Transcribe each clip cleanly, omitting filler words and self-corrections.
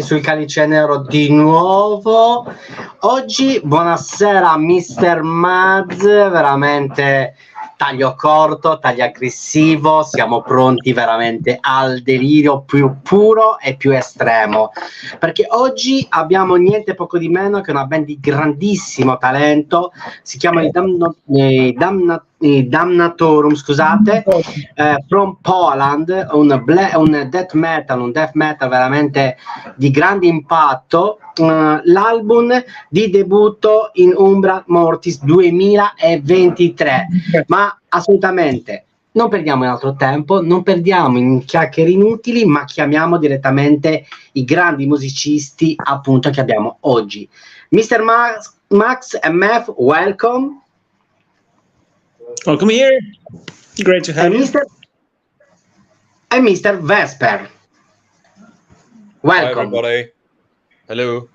sul Calice Nero di nuovo. Oggi buonasera Mr. Maz, veramente taglio corto, taglio aggressivo, siamo pronti veramente al delirio più puro e più estremo, perché oggi abbiamo niente poco di meno che una band di grandissimo talento, si chiama Dammnatorum, scusate, from Poland, un death metal veramente di grande impatto. L'album di debutto in Umbra Mortis 2023, ma assolutamente non perdiamo in altro tempo, non perdiamo in chiacchiere inutili, ma chiamiamo direttamente i grandi musicisti appunto che abbiamo oggi. Mr. Max and Mef, welcome. Welcome here. Great to have you. And Mr. Vesper. Welcome. Hi everybody. Hello.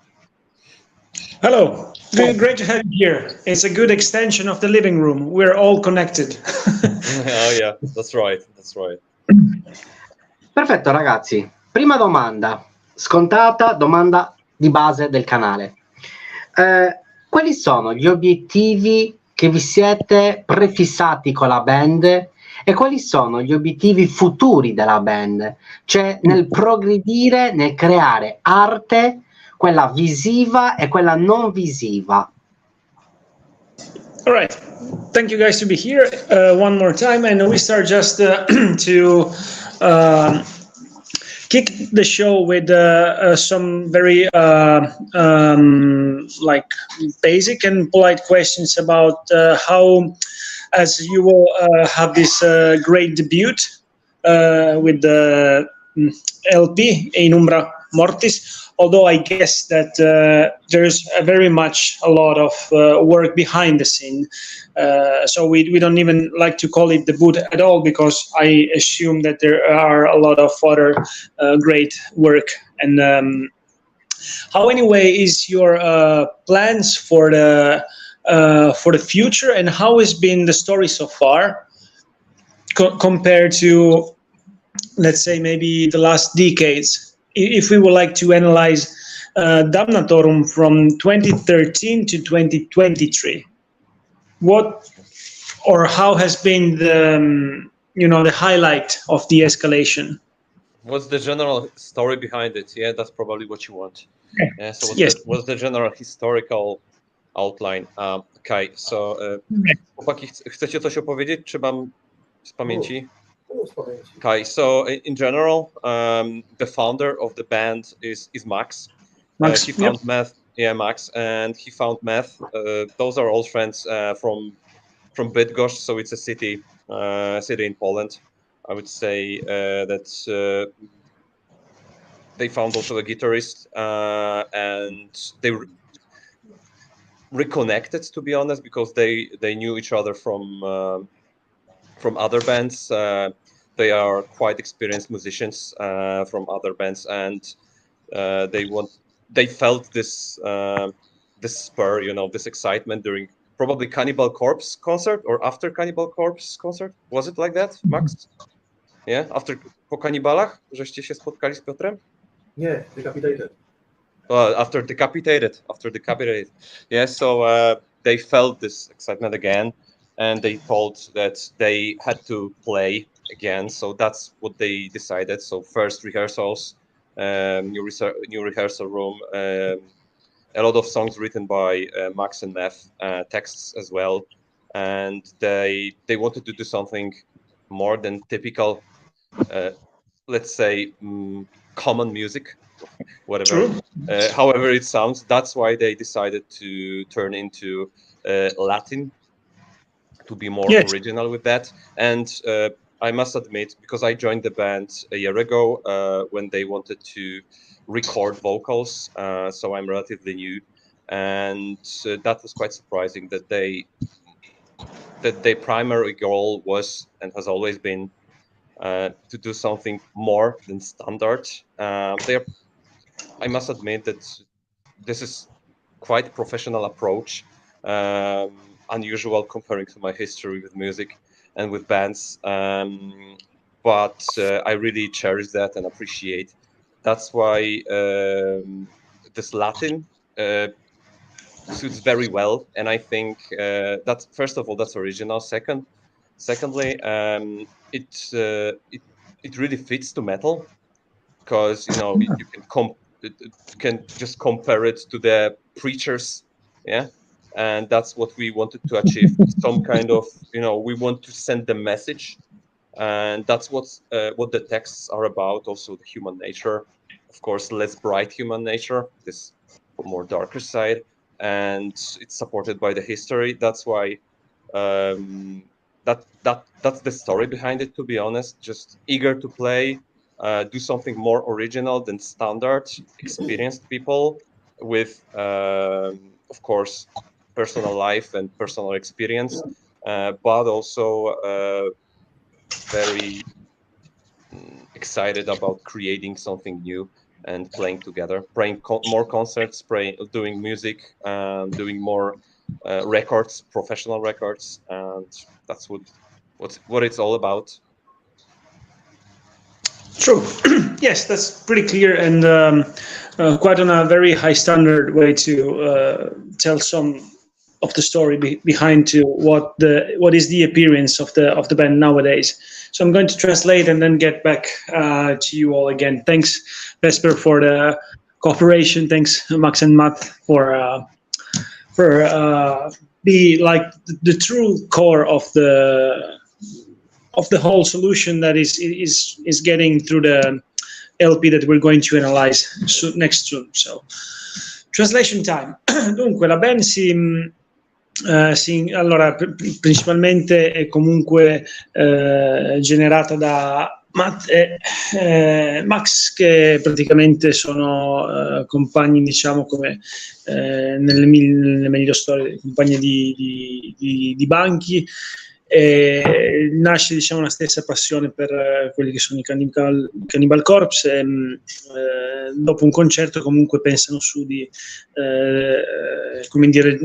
Hello. Great to have you here. It's a good extension of the living room. We're all connected. Oh yeah, that's right. That's right. Perfetto ragazzi. Prima domanda, scontata, domanda di base del canale. Quali sono gli obiettivi che vi siete prefissati con la band e quali sono gli obiettivi futuri della band? Cioè nel progredire, nel creare arte, quella visiva e quella non visiva. All right. Thank you guys to be here one more time. And we start just to kick the show with some very like basic and polite questions about how, as you will have this great debut with the LP in Umbra Mortis, although I guess that there's very much a lot of work behind the scene. So we don't even like to call it debut at all, because I assume that there are a lot of other great work. And how anyway is your plans for the future, and how has been the story so far compared to, let's say, maybe the last decades? If we would like to analyze Dammnatorum from 2013 to 2023, what or how has been the the highlight of the escalation? What's the general story behind it? Yeah, that's probably what you want. Yeah, so what's the general historical outline? Okay, so chłopaki, chcecie coś opowiedzieć, czy mam z pamięci? Okay, so in general, the founder of the band is Max. He found meth. Yeah, Max, and he found meth. Those are all friends from Bydgoszcz, so it's a city in Poland. I would say that they found also a guitarist, and they reconnected, to be honest, because they knew each other from other bands. They are quite experienced musicians from other bands, and they felt this spur, this excitement during probably Cannibal Corpse concert or after Cannibal Corpse concert. Was it like that, Max? Yeah, po Kannibalach, żeście się spotkali z Piotrem? Nie, Decapitated. After Decapitated. Yeah, so they felt this excitement again, and they thought that they had to play again. So that's what they decided. So first rehearsals, new rehearsal room, a lot of songs written by Max and Mef, texts as well, and they wanted to do something more than typical, let's say, common music, whatever. However it sounds. That's why they decided to turn into Latin, to be more original with that. And I must admit, because I joined the band a year ago when they wanted to record vocals, so I'm relatively new, and that was quite surprising that their primary goal was and has always been to do something more than standard. I must admit that this is quite a professional approach, unusual comparing to my history with music and with bands, but I really cherish that and appreciate that's why this Latin suits very well, and I think that first of all that's original. Secondly, it really fits to metal, because you can just compare it to the Preachers, yeah, and that's what we wanted to achieve. Some kind of we want to send the message, and that's what the texts are about. Also the human nature, of course, less bright human nature, this more darker side, and it's supported by the history. That's why that's the story behind it, to be honest. Just eager to play, do something more original than standard, experienced people with of course personal life and personal experience, but also very excited about creating something new and playing together, playing more concerts, doing music, doing more records, professional records, and that's what it's all about. True. Yes, that's pretty clear, and quite on a very high standard way to tell some of the story behind to what is the appearance of the band nowadays. So I'm going to translate and then get back to you all again. Thanks, Vesper, for the cooperation. Thanks, Max and Matt, for be like the true core of the whole solution that is getting through the LP that we're going to analyze next soon. So, translation time. Dunque, la band allora, principalmente è comunque generata da Matt e Max, che praticamente sono compagni, diciamo, come nelle meglio storie, compagni di banchi. E nasce, diciamo, la stessa passione per quelli che sono i Cannibal Corpse, e dopo un concerto comunque pensano su di come dire,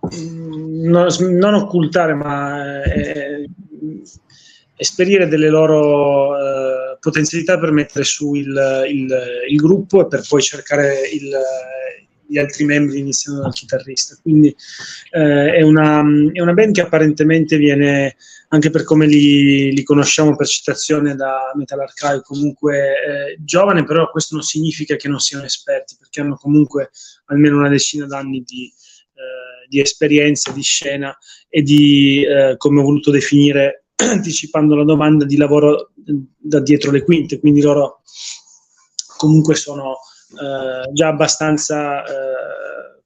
non occultare, ma esperire delle loro potenzialità per mettere su il gruppo, e per poi cercare gli altri membri, iniziando dal chitarrista. Quindi è una band che apparentemente viene, anche per come li conosciamo per citazione da Metal Archive, comunque giovane, però questo non significa che non siano esperti, perché hanno comunque almeno una decina d'anni di esperienza, di scena e di, come ho voluto definire, anticipando la domanda, di lavoro da dietro le quinte. Quindi loro comunque sono già abbastanza,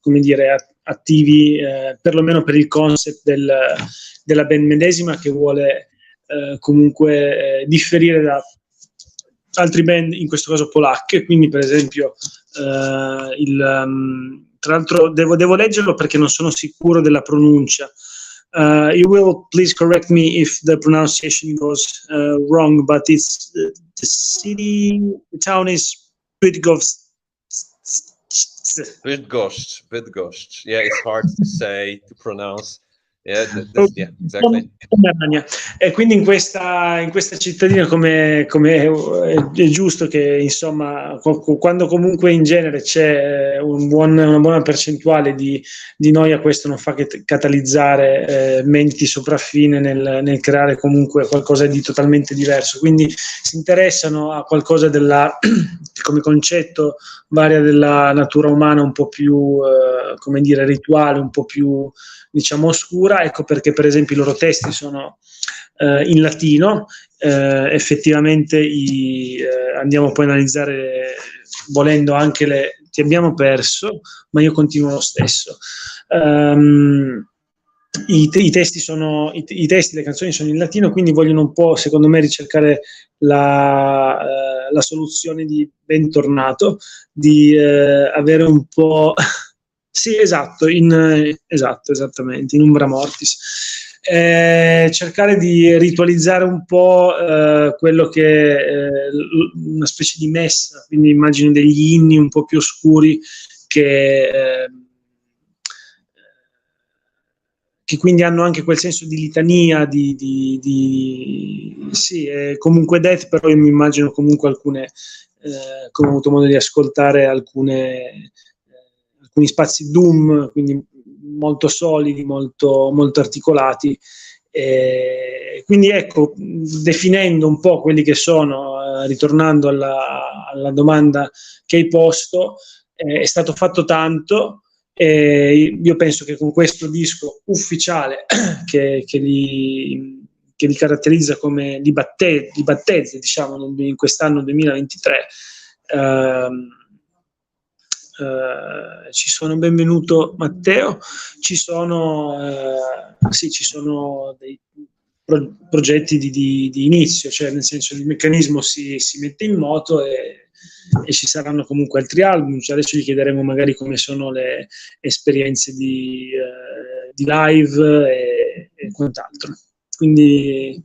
come dire, attivi, perlomeno per il concept della band medesima, che vuole comunque differire da altri band, in questo caso polacche. Quindi, per esempio, tra l'altro devo leggerlo perché non sono sicuro della pronuncia. You will please correct me if the pronunciation goes wrong, but it's the town is Bydgoszcz. Bydgoszcz. Yeah, it's hard to say, to pronounce. Yeah, exactly. E quindi in questa cittadina, come è giusto che, insomma, quando comunque in genere c'è una buona percentuale di noia, questo non fa che catalizzare menti sopraffine nel creare comunque qualcosa di totalmente diverso. Quindi si interessano a qualcosa come concetto varia della natura umana, un po' più come dire, rituale, un po' più, diciamo, oscura. Ecco perché, per esempio, i loro testi sono in latino. Effettivamente andiamo poi a analizzare, volendo, anche ti abbiamo perso, ma io continuo lo stesso. I testi, le canzoni sono in latino, quindi vogliono un po', secondo me, ricercare la soluzione di bentornato, di avere un po'... Sì, esatto, esattamente, in Umbra Mortis. Cercare di ritualizzare un po' quello che è una specie di messa, quindi immagino degli inni un po' più oscuri che quindi hanno anche quel senso di litania, sì, comunque death, però io mi immagino comunque alcune come ho avuto modo di ascoltare alcuni spazi doom, quindi molto solidi, molto, molto articolati. Quindi ecco, definendo un po' quelli che sono, ritornando alla domanda che hai posto, è stato fatto tanto. Io penso che con questo disco ufficiale che li caratterizza come li battezza, diciamo, in quest'anno 2023, ci sono, benvenuto Matteo, ci sono dei progetti di inizio, cioè nel senso il meccanismo si mette in moto e ci saranno comunque altri album. Cioè adesso gli chiederemo magari come sono le esperienze di live e quant'altro. Quindi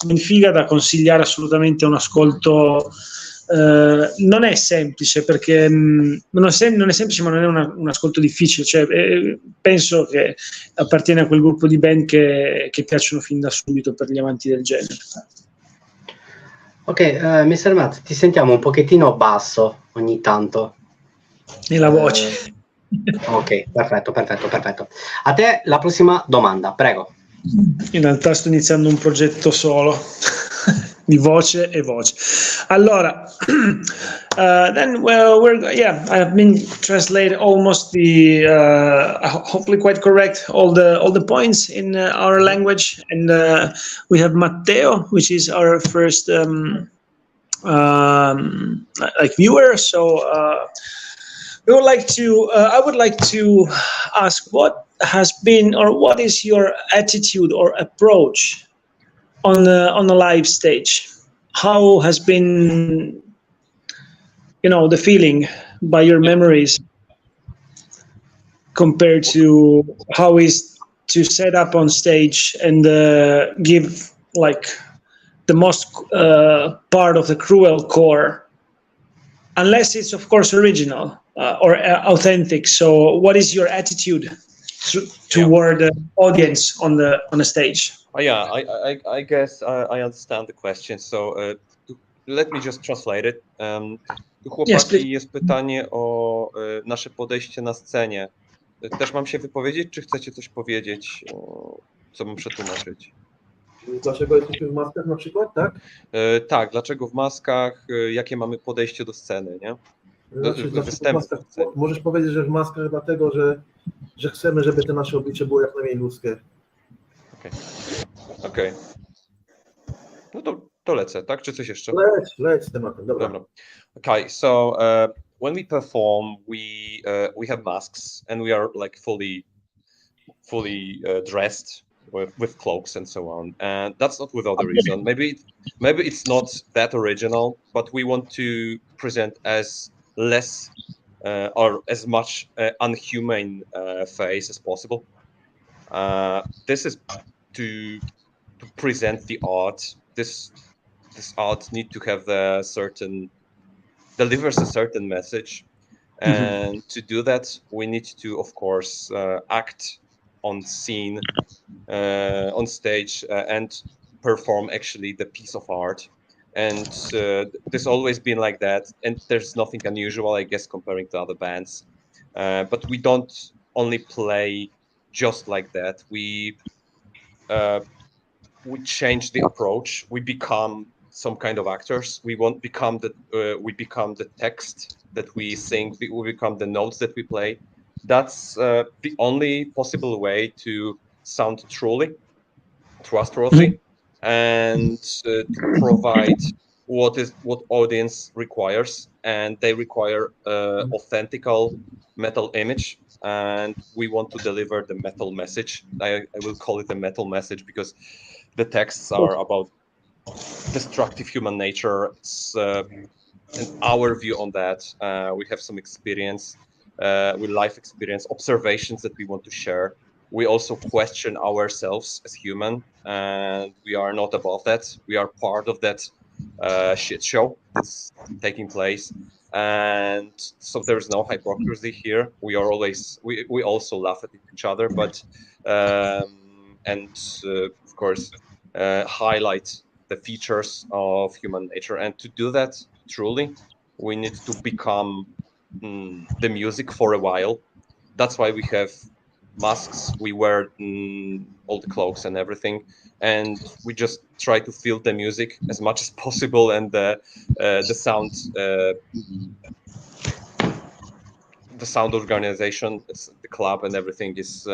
un figa da consigliare assolutamente un ascolto. Non è semplice perché non è semplice, ma non è un ascolto difficile, cioè, penso che appartiene a quel gruppo di band che piacciono fin da subito per gli amanti del genere. Ok, Mr. Matt, ti sentiamo un pochettino basso ogni tanto. Nella voce. Ok, perfetto. A te la prossima domanda, prego. In realtà sto iniziando un progetto solo di voce e voce. Allora, then I've been translated almost the hopefully quite correct all the points in our language, and we have Matteo, which is our first like viewer. So I would like to ask what has been or what is your attitude or approach on the live stage? How has been, the feeling by your memories compared to how is to set up on stage and give like the most part of the cruel core, unless it's of course original or authentic. So what is your attitude toward the audience on the stage? I guess I understand the question. So let me just translate it. Tu chłopaki, jest pytanie o nasze podejście na scenie. Też mam się wypowiedzieć, czy chcecie coś powiedzieć, co mam przetłumaczyć? Dlaczego jesteśmy w maskach na przykład, tak? Tak, dlaczego w maskach, jakie mamy podejście do sceny, nie? Znaczy, możesz powiedzieć, że w maskach dlatego, że chcemy, żeby te nasze oblicze było jak najmniej ludzkie. Okej. No to lecę, tak? Czy coś jeszcze? Leć z tematem, dobra. Okay, so when we perform, we have masks and we are like fully dressed with cloaks and so on. And that's not without a reason. Maybe it's not that original, but we want to present as less or as much unhuman face as possible. This is to present the art. This art need to have delivers a certain message, and to do that we need to of course act on scene, on stage, and perform actually the piece of art. And this always been like that, and there's nothing unusual, I guess, comparing to other bands. But we don't only play just like that. We change the approach. We become some kind of actors. We become the text that we sing. We become the notes that we play. That's the only possible way to sound trustworthy, and to provide what audience requires, and they require authentical metal image, and we want to deliver the metal message. I will call it the metal message because the texts are about destructive human nature. It's and our view on that. We have some experience, with life experience, observations that we want to share. We also question ourselves as human, and we are not above that. We are part of that shit show that's taking place, and so there's no hypocrisy here. We are always we also laugh at each other, but of course highlight the features of human nature. And to do that, truly. We need to become the music for a while. That's why we have masks, we wear all the cloaks and everything, and we just try to feel the music as much as possible, and the sound organization, the club and everything is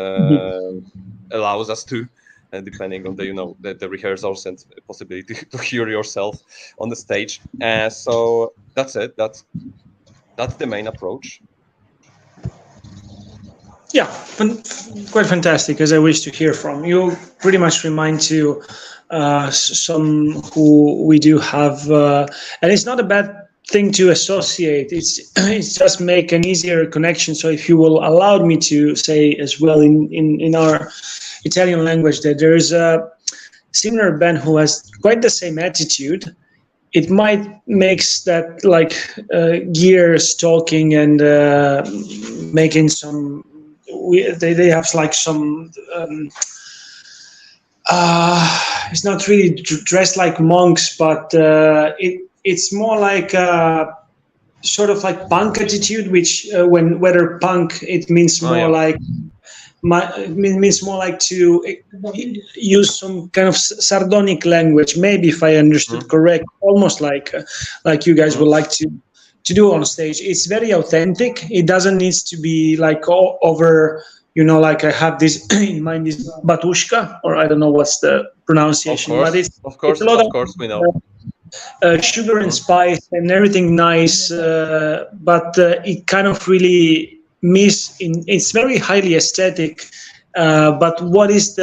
allows us to, depending on the rehearsals and the possibility to hear yourself on the stage. So that's it. That's the main approach. Yeah, quite fantastic, as I wish to hear from you. Pretty much remind to some who we do have, and it's not a bad thing to associate. It's just make an easier connection. So if you will allow me to say as well in our Italian language that there is a similar band who has quite the same attitude, it might makes that like gears talking and making some. They have like some. It's not really dressed like monks, but it's more like sort of like punk attitude. Which whether punk, it means more like. It means more like to use some kind of sardonic language. Maybe if I understood correct, almost like you guys would like to do on stage. It's very authentic. It doesn't need to be like over, like I have this in mind, this batushka, or I don't know what's the pronunciation. Of course, we know. Sugar and spice and everything nice, but it kind of really it's very highly aesthetic. But what is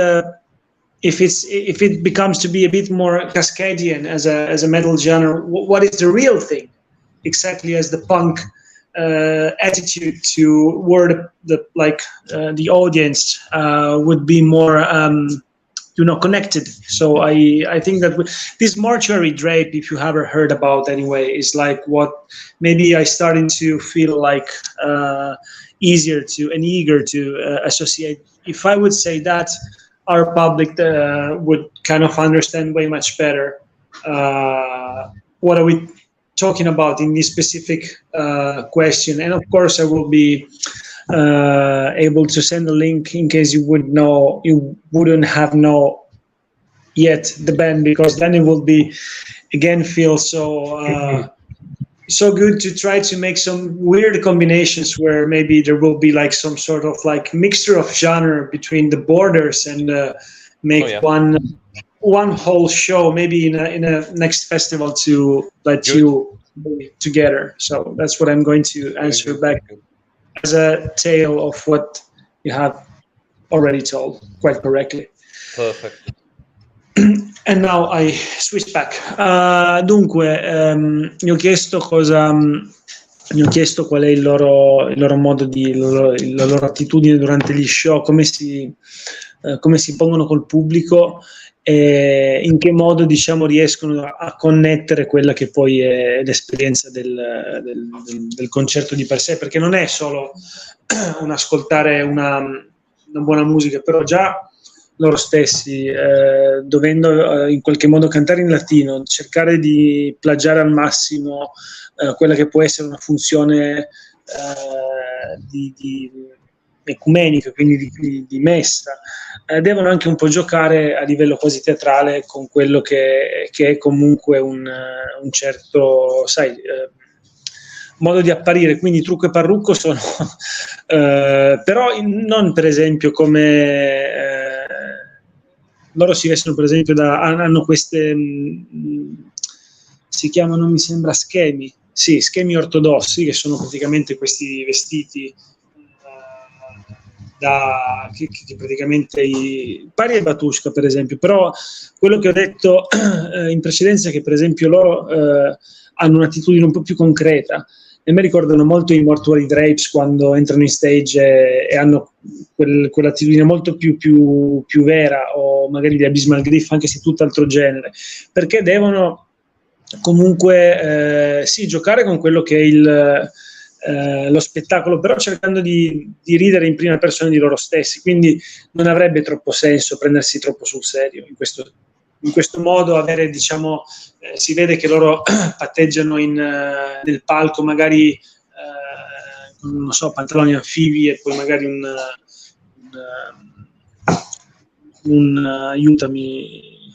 if it becomes to be a bit more Cascadian as a metal genre, what is the real thing? Exactly as the punk attitude toward the audience would be more connected. So I think that this mortuary drape, if you haven't heard about anyway, is like what maybe I started to feel like easier to and eager to associate. If I would say that, our public would kind of understand way much better what are we talking about in this specific question. And of course I will be able to send a link in case you wouldn't have know yet the band, because then it will be again feel so good to try to make some weird combinations where maybe there will be like some sort of like mixture of genre between the borders and make one whole show maybe in a next festival to let you together. So that's what I'm going to answer back as a tale of what you have already told quite correctly. Perfect. And now I switch back. Dunque, mi ho chiesto qual è il loro modo la loro attitudine durante gli show, come si pongono col pubblico e in che modo riescono a connettere quella che poi è l'esperienza del concerto di per sé, perché non è solo un ascoltare una buona musica, però già loro stessi, dovendo in qualche modo cantare in latino, cercare di plagiare al massimo quella che può essere una funzione di ecumenica, quindi di messa, devono anche un po' giocare a livello quasi teatrale con quello che è comunque un certo, modo di apparire, quindi trucco e parrucco sono però non per esempio come loro si vestono per esempio hanno queste si chiamano, mi sembra, schemi ortodossi, che sono praticamente questi vestiti che praticamente pari ai batushka per esempio, però quello che ho detto in precedenza è che per esempio loro hanno un'attitudine un po' più concreta e mi ricordano molto i Mortuary Drapes quando entrano in stage e hanno quell'attitudine molto più vera, o magari di Abysmal Grief, anche se tutt'altro genere, perché devono comunque giocare con quello che è lo spettacolo, però cercando di ridere in prima persona di loro stessi, quindi non avrebbe troppo senso prendersi troppo sul serio in questo in questo modo avere, diciamo, si vede che loro patteggiano nel palco magari non so, pantaloni anfibi e poi magari aiutami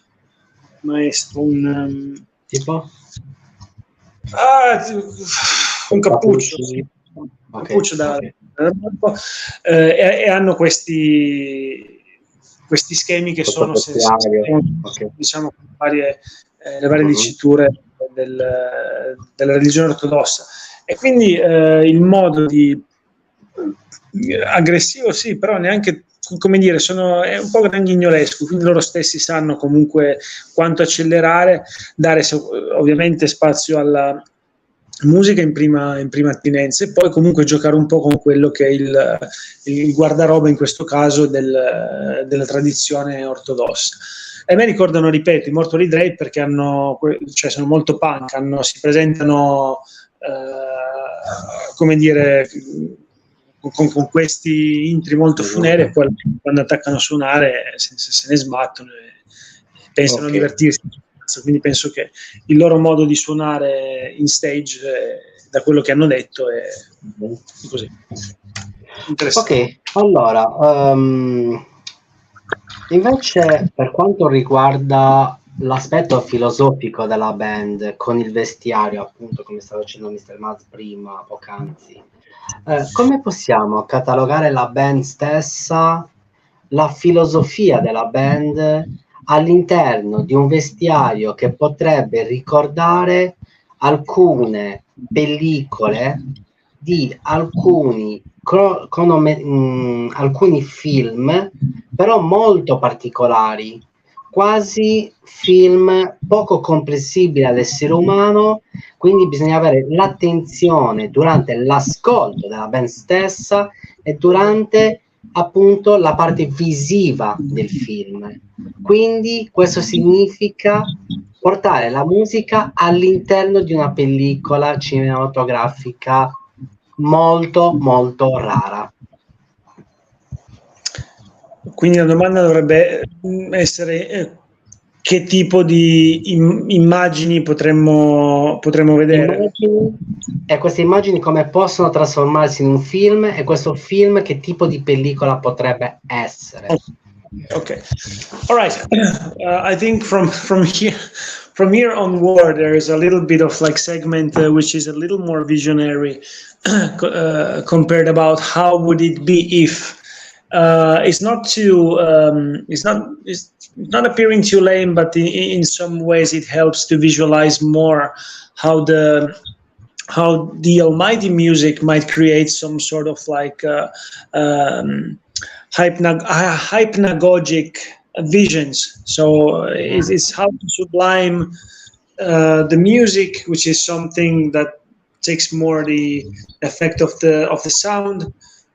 maestro, tipo? Un cappuccio, sì. Okay. Cappuccio e hanno questi schemi che sono diciamo le varie diciture della religione ortodossa, e quindi il modo aggressivo sì, però neanche, come dire, è un po' grandinolesco, quindi loro stessi sanno comunque quanto accelerare, dare ovviamente spazio alla musica in prima attinenza, e poi comunque giocare un po' con quello che è il guardaroba, in questo caso della tradizione ortodossa. E a me ricordano, ripeto, i Mortuary Drape, perché sono molto punk, si presentano come dire con questi intri molto funeri, e poi quando attaccano a suonare se ne sbattono e pensano a divertirsi. Quindi penso che il loro modo di suonare in stage, da quello che hanno detto, è così. Ok, allora invece per quanto riguarda l'aspetto filosofico della band con il vestiario, appunto, come stava dicendo Mr. Maz prima, poc'anzi, come possiamo catalogare la band stessa, la filosofia della band all'interno di un vestiario che potrebbe ricordare alcune pellicole di alcuni film, però molto particolari, quasi film poco comprensibili all'essere umano, quindi bisogna avere l'attenzione durante l'ascolto della band stessa e durante appunto la parte visiva del film. Quindi questo significa portare la musica all'interno di una pellicola cinematografica molto molto rara. Quindi la domanda dovrebbe essere che tipo di immagini potremmo vedere. E queste immagini come possono trasformarsi in un film, e questo film che tipo di pellicola potrebbe essere. Okay. All right. I think from here onward, there is a little bit of like segment which is a little more visionary compared about how would it be if it's not appearing too lame, but in some ways it helps to visualize more how the almighty music might create some sort of like hypnagogic visions. So it's how to sublime the music, which is something that takes more the effect of the sound,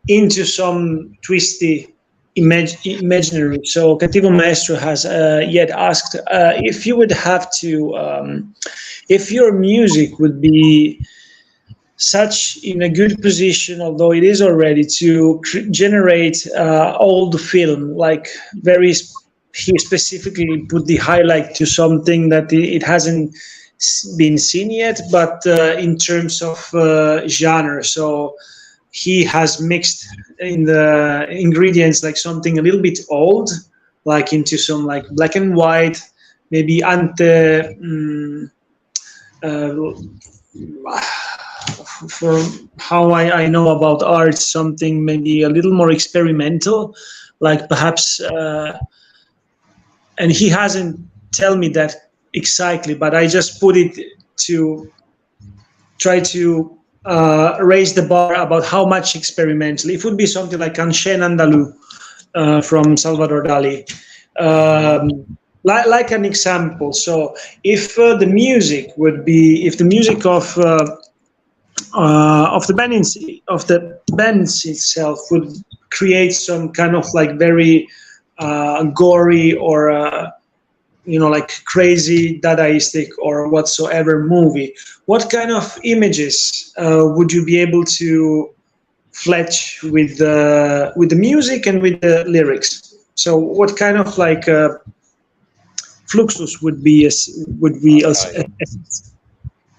into some twisty imaginary. So Cattivo Maestro has yet asked if you would have to, if your music would be such in a good position, although it is already, to generate old film, like very he specifically put the highlight to something that it hasn't been seen yet, but in terms of genre. So he has mixed in the ingredients like something a little bit old, like into some like black and white, maybe for how I know about art, something maybe a little more experimental, like perhaps, and he hasn't tell me that exactly, but I just put it to try to raise the bar about how much experimental. It would be something like Ancien Andalou from Salvador Dali, like an example. So if the music would be, if the music of the bands itself would create some kind of like very gory or like crazy Dadaistic or whatsoever movie, what kind of images would you be able to fletch with the music and with the lyrics? So what kind of like Fluxus would be Okay.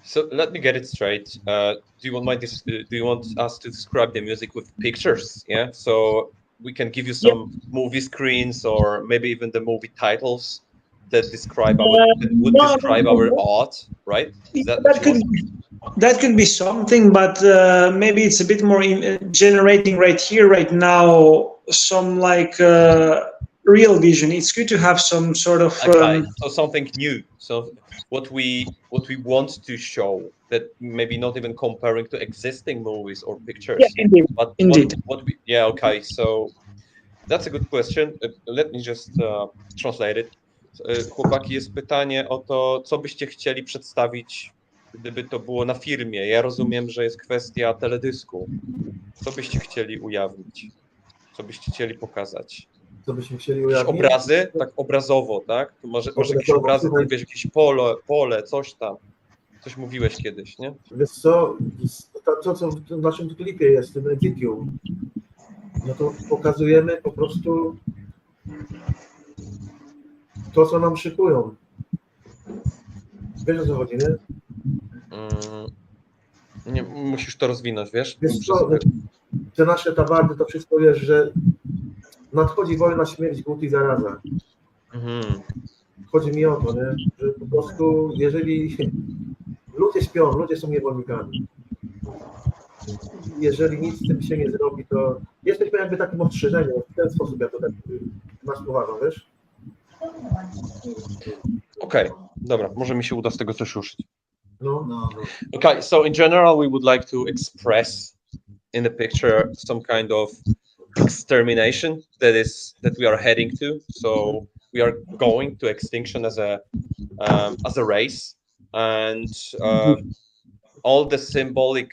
So let me get it straight. Do you want us to describe the music with pictures? Yeah. So we can give you some movie screens or maybe even the movie titles that describe our art, right? Is that what you want? That could be something, but maybe it's a bit more generating right here, right now, some like real vision. It's good to have some sort of so something new. So what we want to show that maybe not even comparing to existing movies or pictures. Yeah, indeed. But indeed. Okay. So that's a good question. Let me just translate it. Chłopaki, jest pytanie o to, co byście chcieli przedstawić, gdyby to było na firmie. Ja rozumiem, że jest kwestia teledysku. Co byście chcieli ujawnić? Co byście chcieli pokazać? Co byśmy chcieli ujawnić? Jakieś obrazy, tak obrazowo, tak? To może jakieś obrazy, wiesz, jakieś pole, coś tam. Coś mówiłeś kiedyś, nie? Wiesz co, to co w naszym klipie jest, w tym editium, no to pokazujemy po prostu to, co nam szykują. Wiesz, o co chodzi, nie? Nie, musisz to rozwinąć, wiesz? Wiesz co, te nasze tabardy, to wszystko, wiesz, że nadchodzi wojna, śmierć, głód i zaraza. Chodzi mi o to, nie? Że po prostu, jeżeli ludzie śpią, ludzie są niewolnikami. Jeżeli nic z tym się nie zrobi, to jesteśmy jakby takim ostrzeżeniem. W ten sposób ja to tak nas uważam, wiesz? Okej, dobra, może mi się uda z tego coś ruszyć. No. Okay, so in general, we would like to express in the picture some kind of extermination that we are heading to. So we are going to extinction as a race, and all the symbolic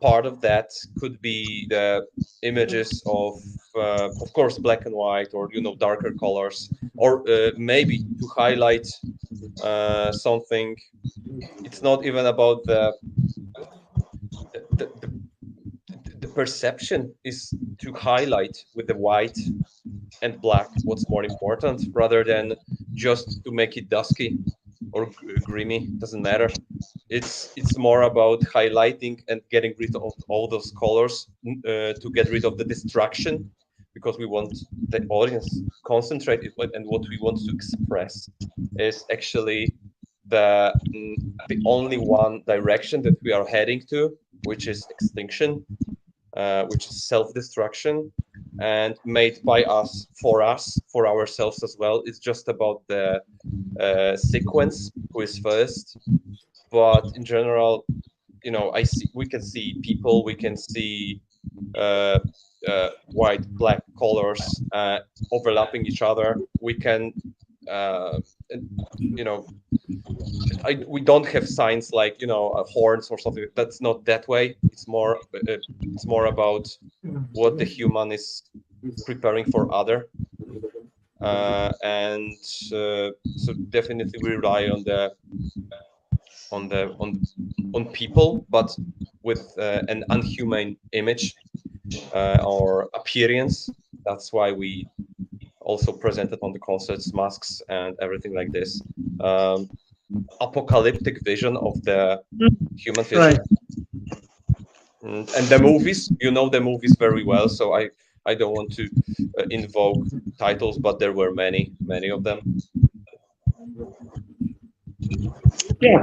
part of that could be the images of course, black and white, or darker colors, or maybe to highlight something. It's not even about the perception, is to highlight with the white and black what's more important, rather than just to make it dusky or grimy. Doesn't matter. It's more about highlighting and getting rid of all those colors to get rid of the distraction, because we want the audience concentrated, and what we want to express is actually the only one direction that we are heading to, which is extinction, which is self-destruction, and made by us, for ourselves as well. It's just about the sequence, who is first. But in general, we can see people, we can see white, black colors overlapping each other. We can, we don't have signs like horns or something. That's not that way. It's more about what the human is preparing for other, and so definitely we rely on people, but with an unhuman image or appearance. That's why we also presented on the concerts masks and everything like this. Apocalyptic vision of the human vision. Right. And the movies, the movies very well, so I don't want to invoke titles, but there were many of them. Yeah.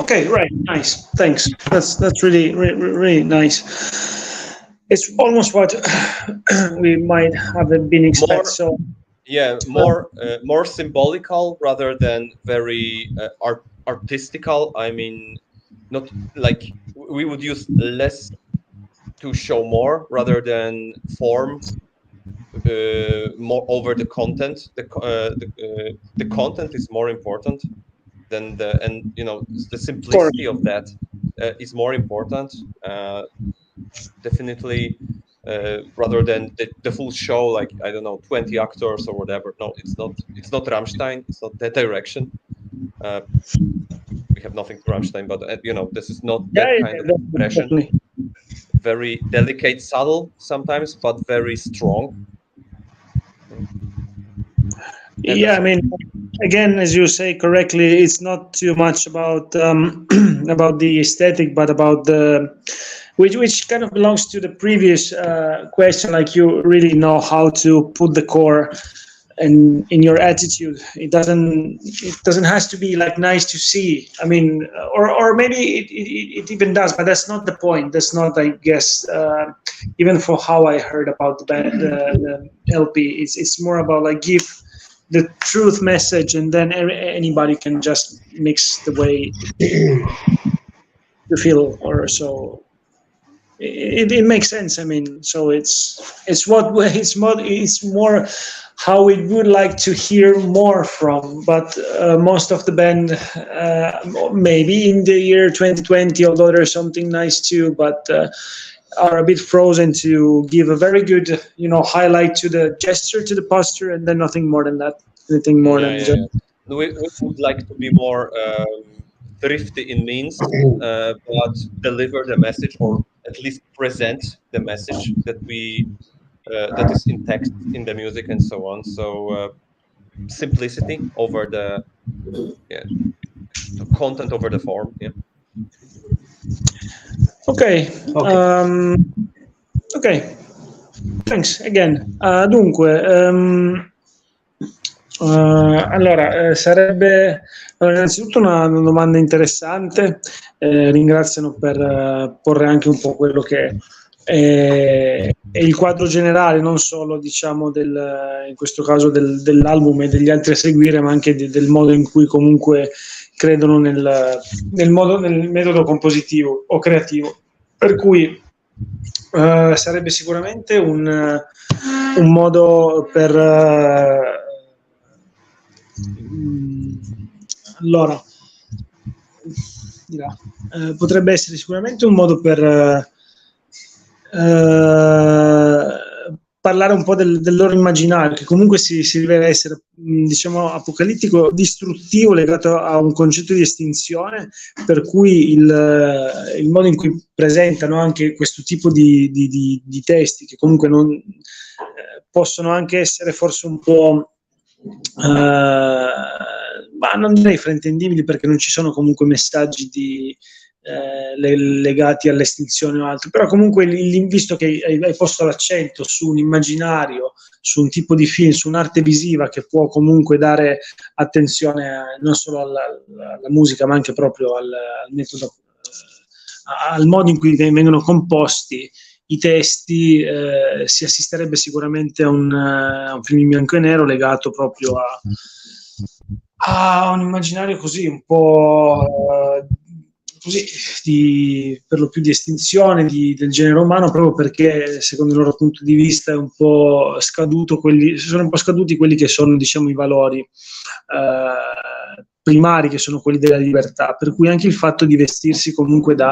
Okay. Right. Nice. Thanks. That's really nice. It's almost what we might have been expecting. So. Yeah, more symbolical rather than very artistical. I mean, not like we would use less to show more rather than form more over the content. The content is more important than the simplicity of that is more important. Definitely. Rather than the full show, like 20 actors or whatever. No, it's not Rammstein. It's not that direction. We have nothing to Rammstein, but this is not that kind of impression. Definitely. Very delicate, subtle sometimes, but very strong. Yeah, I mean, again, as you say correctly, it's not too much about about the aesthetic, but about the which kind of belongs to the previous question. Like, you really know how to put the core and in your attitude. It doesn't has to be like nice to see. I mean, or maybe it even does, but that's not the point. That's not, I guess, even for how I heard about the band, the LP. It's more about like give the truth message, and then anybody can just mix the way you feel, or so. It makes sense. I mean, so it's more how we would like to hear more from. But most of the band, maybe in the year 2020, although there's something nice too, but are a bit frozen to give a very good, highlight to the gesture, to the posture, and then nothing more than that. Anything more than just. We would like to be more thrifty in means, but deliver the message, or at least present the message that that is in text, in the music, and so on. So simplicity over the content over the form. Yeah. Ok. Thanks again. Dunque. Allora, sarebbe innanzitutto una domanda interessante. Ringraziano per porre anche un po' quello che è il quadro generale, non solo diciamo in questo caso dell'album e degli altri a seguire, ma anche del modo in cui comunque credono nel metodo compositivo o creativo. Per cui sarebbe sicuramente un modo per allora potrebbe essere sicuramente un modo per parlare un po' del loro immaginario, che comunque si rivela essere, diciamo, apocalittico, distruttivo, legato a un concetto di estinzione, per cui il modo in cui presentano anche questo tipo di testi, che comunque non possono anche essere forse un po' ma non direi fraintendibili, perché non ci sono comunque messaggi legati all'estinzione o altro, però comunque visto che hai posto l'accento su un immaginario, su un tipo di film, su un'arte visiva che può comunque dare attenzione non solo alla musica, ma anche proprio al metodo, al modo in cui vengono composti i testi, si assisterebbe sicuramente a un film in bianco e nero legato proprio a un immaginario così un po' così per lo più di estinzione del genere umano, proprio perché secondo il loro punto di vista è un po' scaduto sono un po' scaduti quelli che sono, diciamo, i valori primari, che sono quelli della libertà, per cui anche il fatto di vestirsi comunque di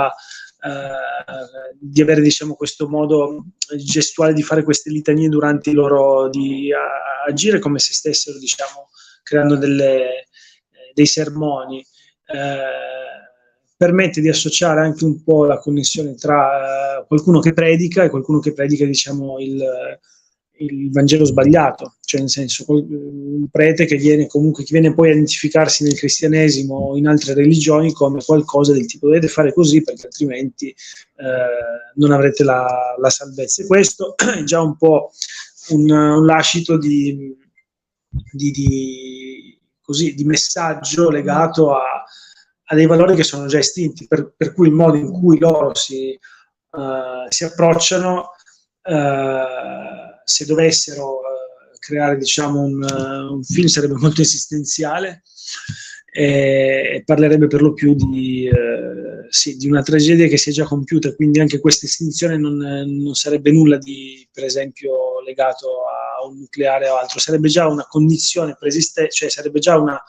avere, diciamo, questo modo gestuale di fare queste litanie durante i loro di agire come se stessero, diciamo, creando dei sermoni, permette di associare anche un po' la connessione tra qualcuno che predica e qualcuno che predica, diciamo, il Vangelo sbagliato, cioè nel senso un prete che viene poi a identificarsi nel cristianesimo o in altre religioni come qualcosa del tipo: dovete fare così perché altrimenti non avrete la salvezza. E questo è già un po' un lascito di messaggio legato a dei valori che sono già estinti, per cui il modo in cui loro si approcciano, se dovessero creare, diciamo, un film, sarebbe molto esistenziale e parlerebbe per lo più di una tragedia che si è già compiuta, quindi anche questa estinzione non sarebbe nulla di, per esempio, legato a un nucleare o altro, sarebbe già una condizione preesistente, cioè sarebbe già una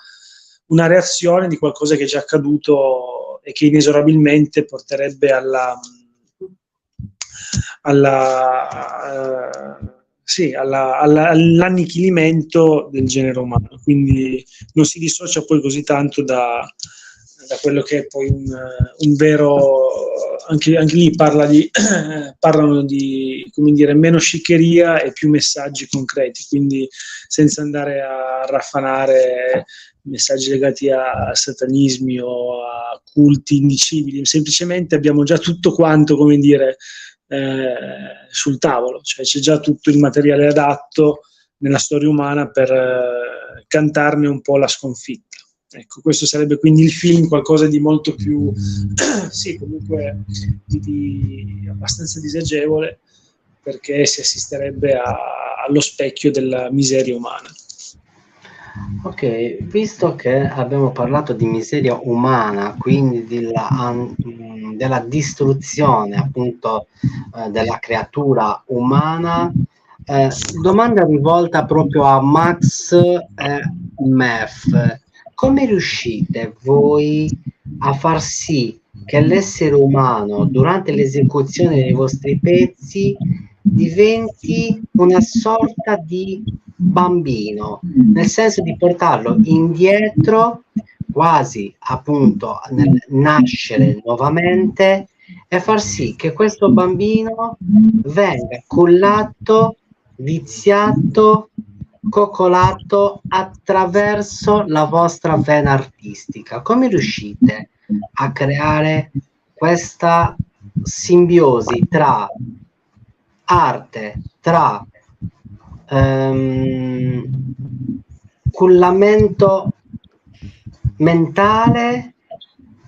reazione di qualcosa che è già accaduto e che inesorabilmente porterebbe all'annichilimento del genere umano. Quindi non si dissocia poi così tanto da quello che è poi un vero, anche lì parlano di, come dire, meno sciccheria e più messaggi concreti, quindi senza andare a raffanare messaggi legati a satanismi o a culti indicibili, semplicemente abbiamo già tutto quanto, come dire, sul tavolo, cioè c'è già tutto il materiale adatto nella storia umana per cantarne un po' la sconfitta. Ecco, questo sarebbe quindi il film, qualcosa di molto più, sì, comunque di abbastanza disagevole, perché si assisterebbe allo specchio della miseria umana. Ok, visto che abbiamo parlato di miseria umana, quindi della distruzione appunto della creatura umana, domanda rivolta proprio a Max e Mef. Come riuscite voi a far sì che l'essere umano durante l'esecuzione dei vostri pezzi diventi una sorta di bambino, nel senso di portarlo indietro, quasi appunto nel nascere nuovamente, e far sì che questo bambino venga cullato, viziato, coccolato attraverso la vostra vena artistica? Come riuscite a creare questa simbiosi tra arte, tra cullamento mentale?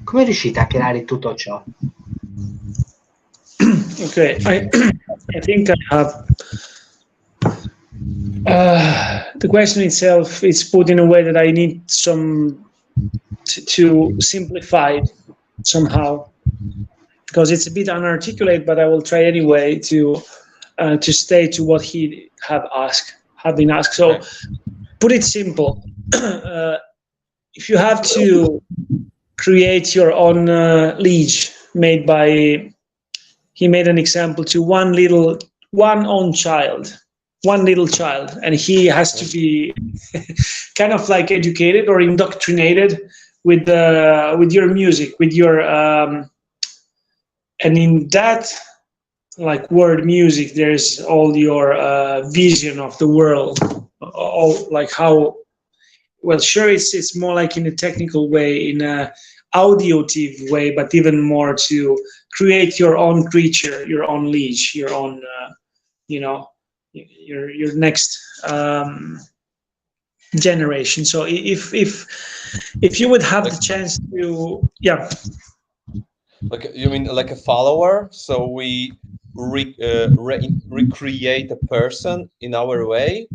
Come riuscite a creare tutto ciò? Okay, I think I have the question itself is put in a way that I need to simplify it somehow, because it's a bit unarticulate, but I will try anyway to stay to what he have been asked. So, put it simple. If you have to create your own liege he made an example to one little child, and he has to be kind of like educated or indoctrinated with your music, with your and in that like word music, there's all your vision of the world, all like how well, sure, it's more like in a technical way, in a audiotive way, but even more to create your own creature, your own liege, your own your next generation. So if you would have the chance to, like, you mean like a follower? So we recreate a person in our way?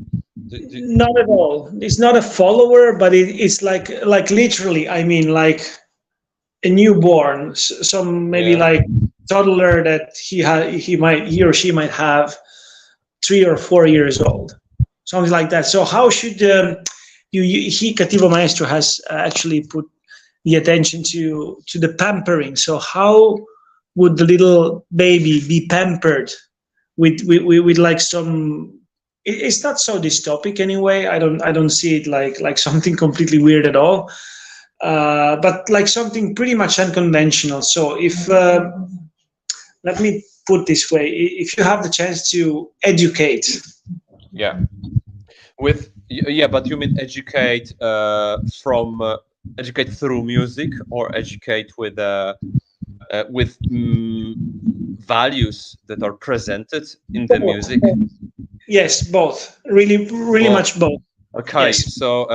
Not at all. It's not a follower, but it's like literally. I mean, like a newborn, some maybe like toddler that he or she might have 3 or 4 years old, something like that. So how should Cattivo Maestro has actually put the attention to the pampering. So how would the little baby be pampered with like some? It's not so dystopic anyway. I don't see it like something completely weird at all. But like something pretty much unconventional. So if let me put this way, if you have the chance to educate, but you mean educate educate through music, or educate with values that are presented in the music? Yes, both. Really much both. Okay, yes. So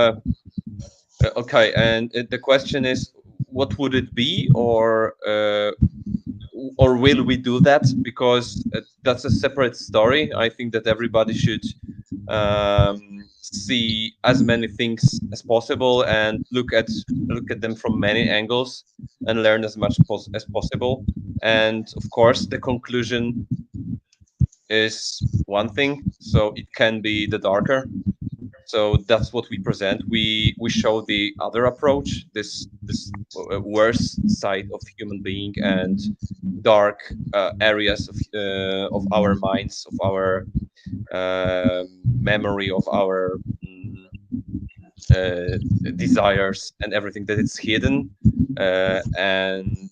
okay, and the question is, what would it be, or will we do that? Because that's a separate story. I think that everybody should see as many things as possible and look at them from many angles and learn as much as possible. And of course, the conclusion is one thing, so it can be the darker. So that's what we present. We show the other approach, this worse side of human being and dark areas of our minds, of our memory, of our desires, and everything that is hidden. and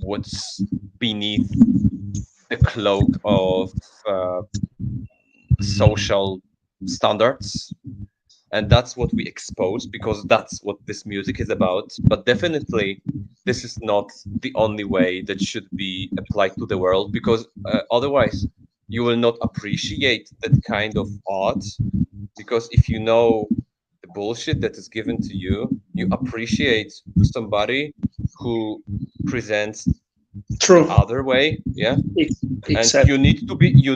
what's beneath the cloak of social standards. And that's what we expose, because that's what this music is about. But definitely, this is not the only way that should be applied to the world, because otherwise you will not appreciate that kind of art. Because if you know the bullshit that is given to you, you appreciate somebody who presents True. the other way. Yeah. Exactly. And you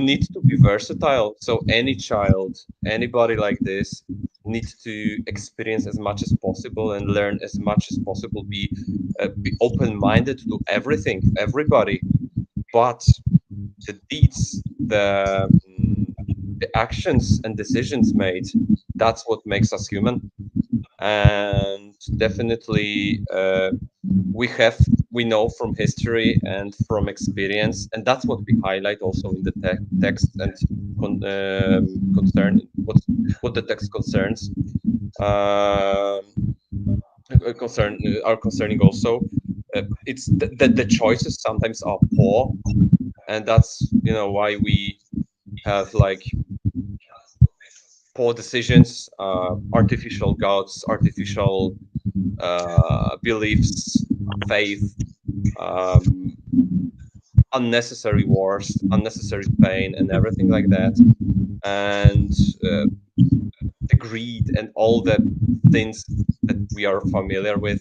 need to be versatile. So any child, anybody like this, needs to experience as much as possible and learn as much as possible. Be open-minded to everything, everybody. But the deeds, the actions and decisions made, that's what makes us human. And definitely we know from history and from experience, and that's what we highlight also in the text and what the text concerns are concerning also. It's that the choices sometimes are poor, and that's why we have like poor decisions, artificial gods, artificial beliefs, faith, unnecessary wars, unnecessary pain, and everything like that. And the greed and all the things that we are familiar with,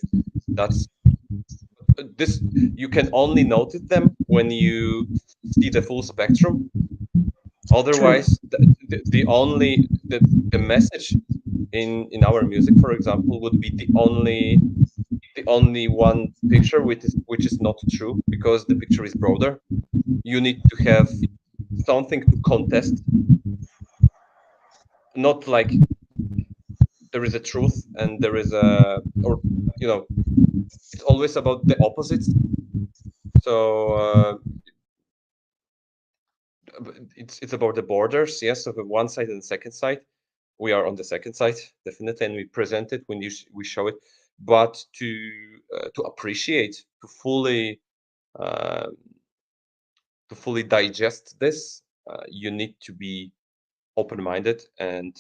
that's this, you can only notice them when you see the full spectrum. Otherwise, the message in our music, for example, would be the only one picture which is not true, because the picture is broader. You need to have something to contest, not like there is a truth and there is it's always about the opposites. So it's about the borders, yes, of the one side and the second side. We are on the second side, definitely, and we present it when we show it. But to appreciate, to fully digest this, you need to be open-minded and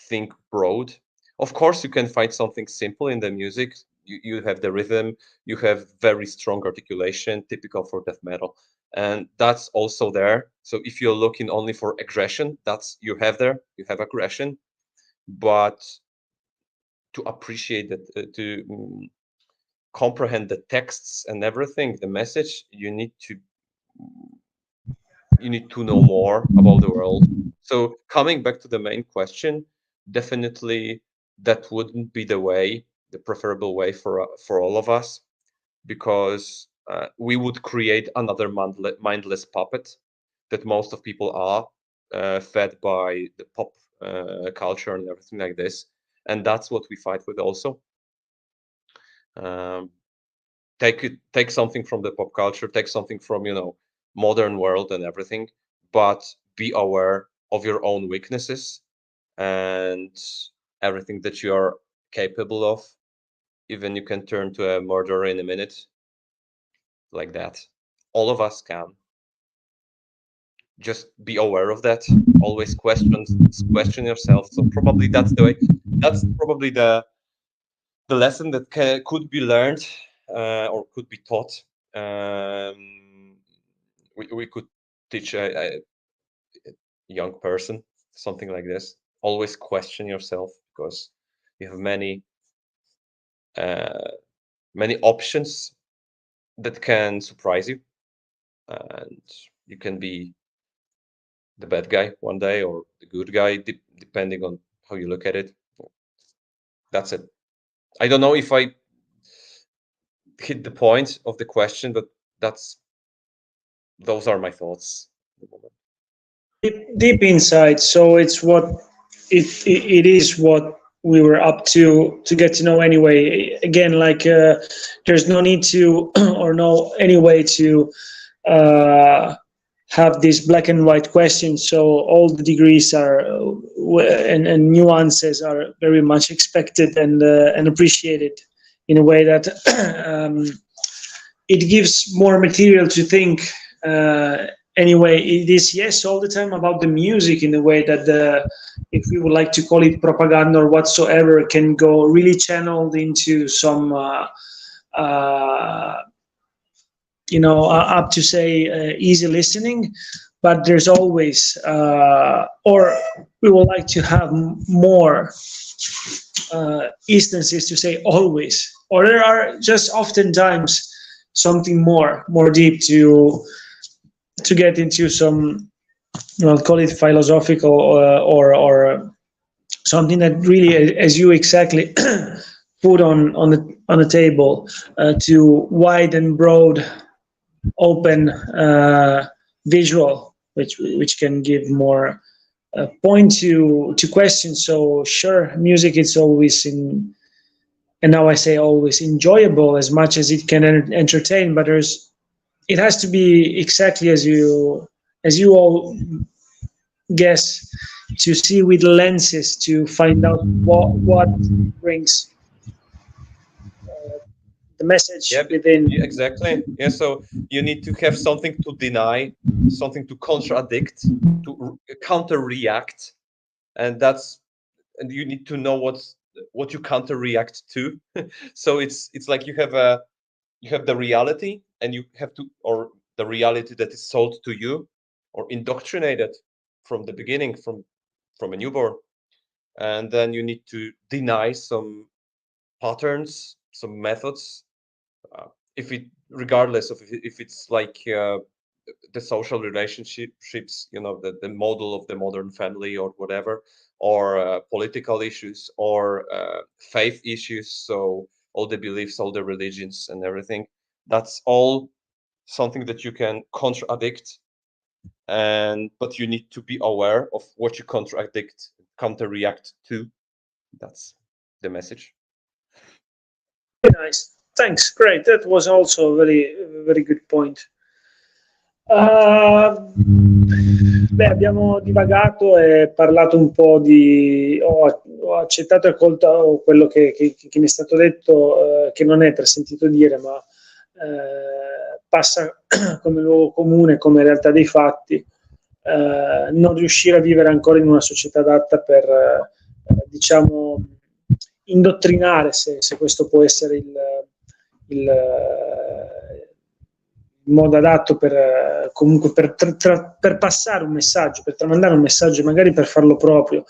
think broad. Of course, you can find something simple in the music. You have the rhythm, you have very strong articulation, typical for death metal, and that's also there. So if you're looking only for aggression, you have aggression. But to appreciate that, to comprehend the texts and everything, the message, you need to know more about the world. So coming back to the main question, definitely that wouldn't be the preferable way for all of us, because we would create another mindless puppet that most of people are, fed by the pop culture and everything like this. And that's what we fight with also. Take something from the pop culture, take something from modern world and everything, but be aware of your own weaknesses and everything that you are capable of. Even you can turn to a murderer in a minute, like that. All of us can. Just be aware of that. Always question yourself. So probably that's the way. That's probably the lesson that could be learned or could be taught. We could teach a young person something like this. Always question yourself, because you have many options that can surprise you, and you can be the bad guy one day or the good guy, depending on how you look at it. That's it. I don't know if I hit the point of the question, but those are my thoughts at the moment. Deep inside. So it's what it is what we were up to get to know anyway. Again, like there's no need to or no any way to have these black and white questions. So all the degrees are and nuances are very much expected and appreciated in a way that it gives more material to think. Anyway, it is, yes, all the time about the music in a way that if we would like to call it propaganda or whatsoever, can go really channeled into some, up to say easy listening. But there's always, or we would like to have more instances to say always, or there are just oftentimes something more deep to get into some, call it philosophical or something that really, as you exactly put on the table, to wide and broad, open visual, which can give more point to questions. So sure, music is always and now I say always, enjoyable as much as it can entertain, but it has to be exactly as you all guess, to see with lenses to find out what brings the message within. Yeah, exactly. Yeah, so you need to have something to deny, something to contradict, to counter-react, and you need to know what you counter-react to. So it's like you have the reality, and you have to, or the reality that is sold to you or indoctrinated from the beginning, from a newborn, and then you need to deny some patterns, some methods, regardless of if it's like the social relationships, the model of the modern family or whatever, or political issues, or faith issues, so all the beliefs, all the religions and everything. That's all something that you can contradict, but you need to be aware of what you contradict, counter-react to. That's the message. Very nice. Thanks. Great. That was also a very, very good point. Abbiamo divagato e parlato un po' ho accettato e accolto quello che mi è stato detto, che non è per sentito dire, ma passa come luogo comune, come realtà dei fatti, non riuscire a vivere ancora in una società adatta per, diciamo, indottrinare, se questo può essere il modo adatto per comunque per passare un messaggio, per tramandare un messaggio, magari per farlo proprio,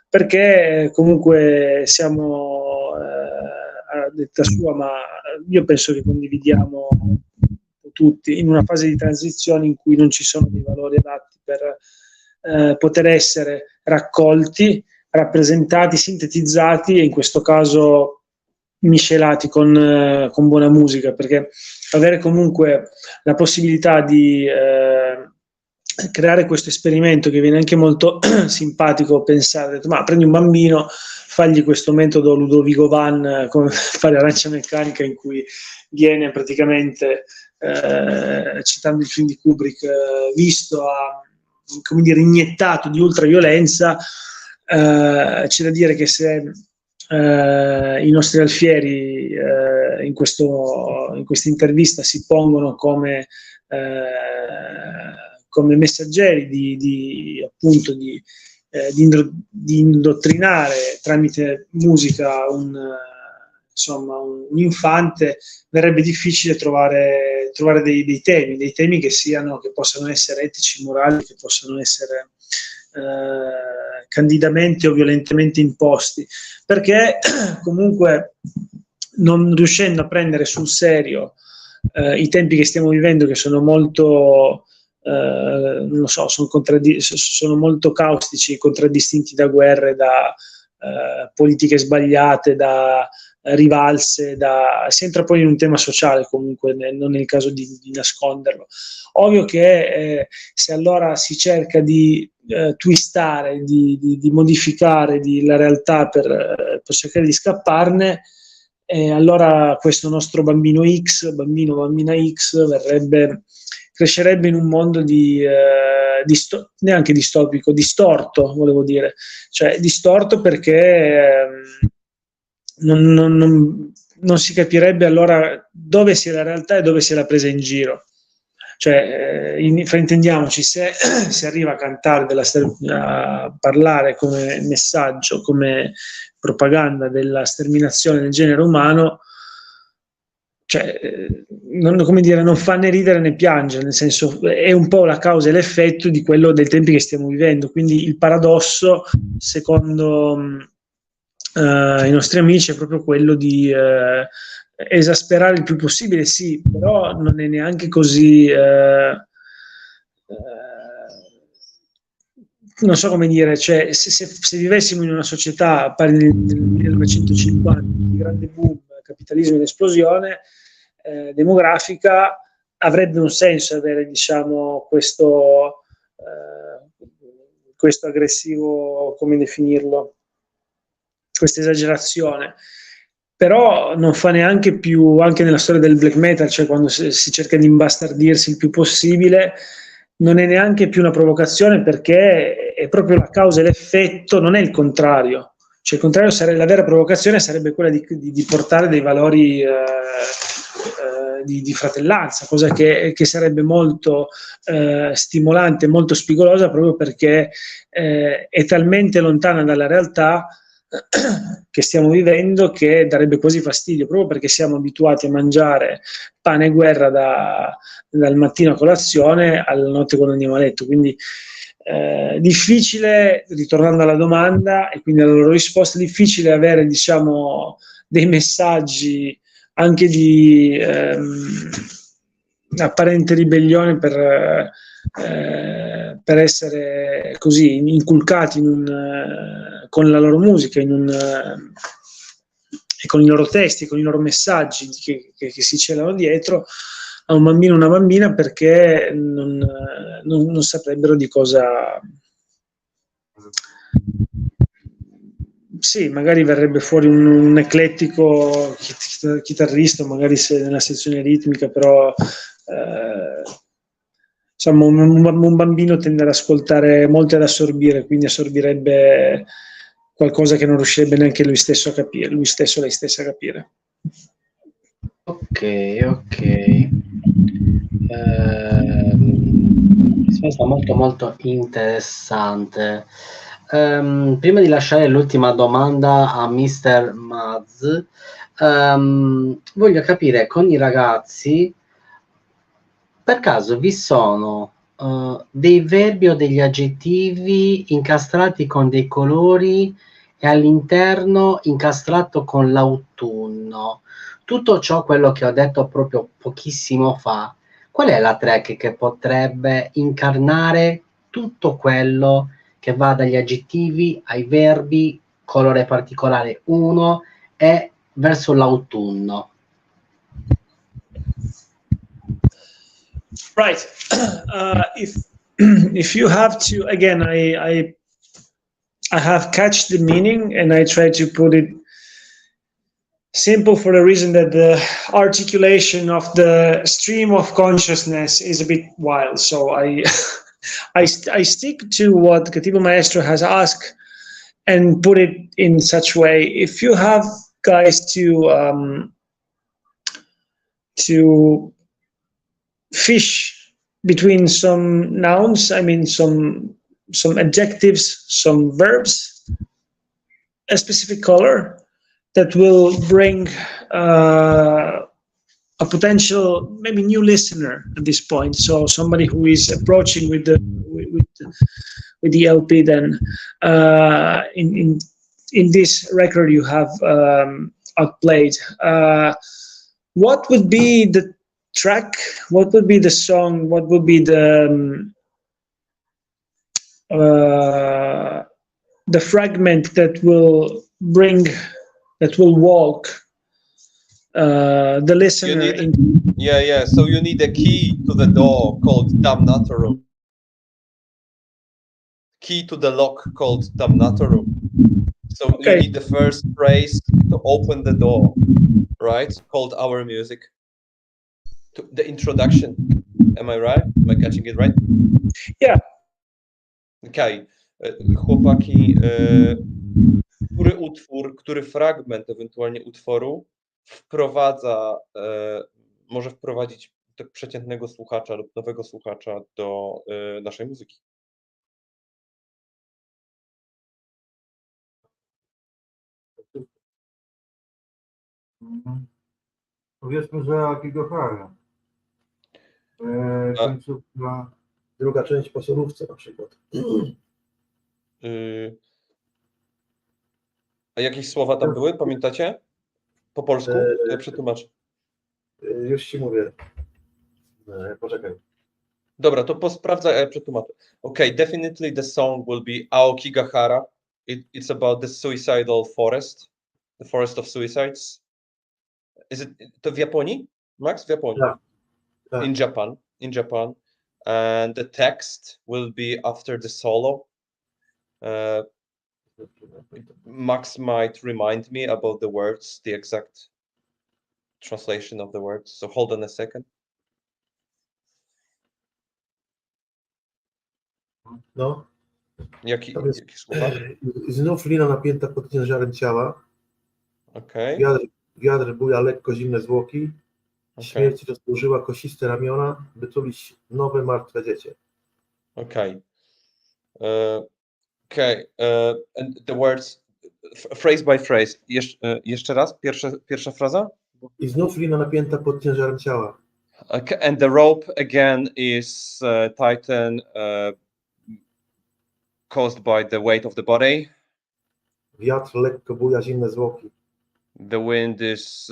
perché comunque siamo a detta sua, ma io penso che condividiamo tutti in una fase di transizione in cui non ci sono dei valori adatti per poter essere raccolti, rappresentati, sintetizzati e in questo caso miscelati con buona musica, perché avere comunque la possibilità di creare questo esperimento, che viene anche molto simpatico pensare, ma prendi un bambino, fagli questo metodo Ludovico Van, come fare Arancia Meccanica, in cui viene praticamente, citando il film di Kubrick, visto come dire, iniettato di ultraviolenza. C'è da dire che se i nostri alfieri in questa intervista si pongono come messaggeri di indottrinare tramite musica un infante, verrebbe difficile trovare dei temi che possano essere etici, morali, che possano essere candidamente o violentemente imposti, perché comunque non riuscendo a prendere sul serio i tempi che stiamo vivendo, che sono molto sono molto caustici, contraddistinti da guerre, da politiche sbagliate, da rivalse, si entra poi in un tema sociale, comunque non è il caso di nasconderlo. Ovvio che se allora si cerca di twistare, di modificare la realtà per cercare di scapparne, allora questo nostro bambina X crescerebbe in un mondo neanche distopico, distorto, volevo dire, cioè distorto perché non si capirebbe allora dove sia la realtà e dove sia la presa in giro. Cioè, fraintendiamoci, se si arriva a cantare a parlare come messaggio, come propaganda della sterminazione del genere umano, cioè, come dire, non fa né ridere né piangere, nel senso è un po' la causa e l'effetto di quello dei tempi che stiamo vivendo. Quindi il paradosso, secondo i nostri amici, è proprio quello di esasperare il più possibile, sì, però non è neanche così, non so come dire, cioè, se vivessimo in una società nel 1950 di grande boom, capitalismo in esplosione demografica, avrebbe un senso avere, diciamo, questo aggressivo, come definirlo, questa esagerazione. Però non fa neanche più, anche nella storia del black metal, cioè quando si cerca di imbastardirsi il più possibile, non è neanche più una provocazione, perché è proprio la causa e l'effetto, non è il contrario. Cioè il contrario sarebbe, la vera provocazione sarebbe quella di portare dei valori di fratellanza, cosa che sarebbe molto stimolante, molto spigolosa, proprio perché è talmente lontana dalla realtà che stiamo vivendo che darebbe quasi fastidio, proprio perché siamo abituati a mangiare pane e guerra dal mattino a colazione alla notte quando andiamo a letto. Quindi difficile, ritornando alla domanda e quindi alla loro risposta, difficile avere, diciamo, dei messaggi anche di apparente ribellione per essere così inculcati con la loro musica, e con i loro testi, con i loro messaggi che si celano dietro a un bambino o una bambina, perché non saprebbero di cosa. Sì, magari verrebbe fuori un eclettico chitarrista, magari nella sezione ritmica, però insomma un bambino tende ad ascoltare molto e ad assorbire, quindi assorbirebbe qualcosa che non riuscirebbe neanche lui stesso a capire, lei stessa a capire. Ok. Risposta molto molto interessante. Prima di lasciare l'ultima domanda a Mr. Maz, voglio capire con i ragazzi, per caso vi sono dei verbi o degli aggettivi incastrati con dei colori e all'interno incastrato con l'autunno? Tutto ciò, quello che ho detto proprio pochissimo fa, qual è la track che potrebbe incarnare tutto quello che va dagli aggettivi ai verbi, colore particolare 1 e verso l'autunno? Right. If you have to, again, I have catched the meaning and I try to put it simple, for the reason that the articulation of the stream of consciousness is a bit wild. So I stick to what Katibu Maestro has asked and put it in such way. If you have guys to fish between some nouns, I mean some adjectives, some verbs, a specific color that will bring a potential maybe new listener at this point. So somebody who is approaching with the LP, then in this record you have outplayed. What would be the track? What would be the song? What would be the fragment that will walk the listener So you need a key to the door called Dammnatorum. Key to the lock called Dammnatorum. So okay. You need the first phrase to open the door, right? Called Our Music. The introduction. Am I right? Am I catching it right? Yeah. Okay. Chłopaki, który fragment ewentualnie utworu może wprowadzić tak przeciętnego słuchacza lub nowego słuchacza do naszej muzyki. Powiedzmy, że Akigahara. Końcówka, druga część po solówce na przykład. A jakieś słowa tam były, pamiętacie? Po polsku? To ja przetłumaczę. Już ci mówię. Poczekaj. Dobra, to sprawdzaj, a ja przetłumaczę. Okay, definitely the song will be Aokigahara. It's about the suicidal forest. The forest of suicides. Is it to w Japonii? Max? W Japonii. Yeah. Yeah. In Japan. And the text will be after the solo. Max might remind me about the words, the exact translation of the words. So hold on a second. No. Jakie słowa? Znów lina napięta pod ciężarem ciała. Okay. Wiatr buja lekko zimne zwłoki. Śmierć rozłożyła kosiste ramiona, by tulić nowe, martwe dziecię. Okay. And the words, phrase by phrase. Jeszcze raz, pierwsza fraza? I znów lina napięta pod ciężarem ciała. Okay. And the rope again is tightened, caused by the weight of the body. Wiatr lekko buja zimne zwłoki. The wind is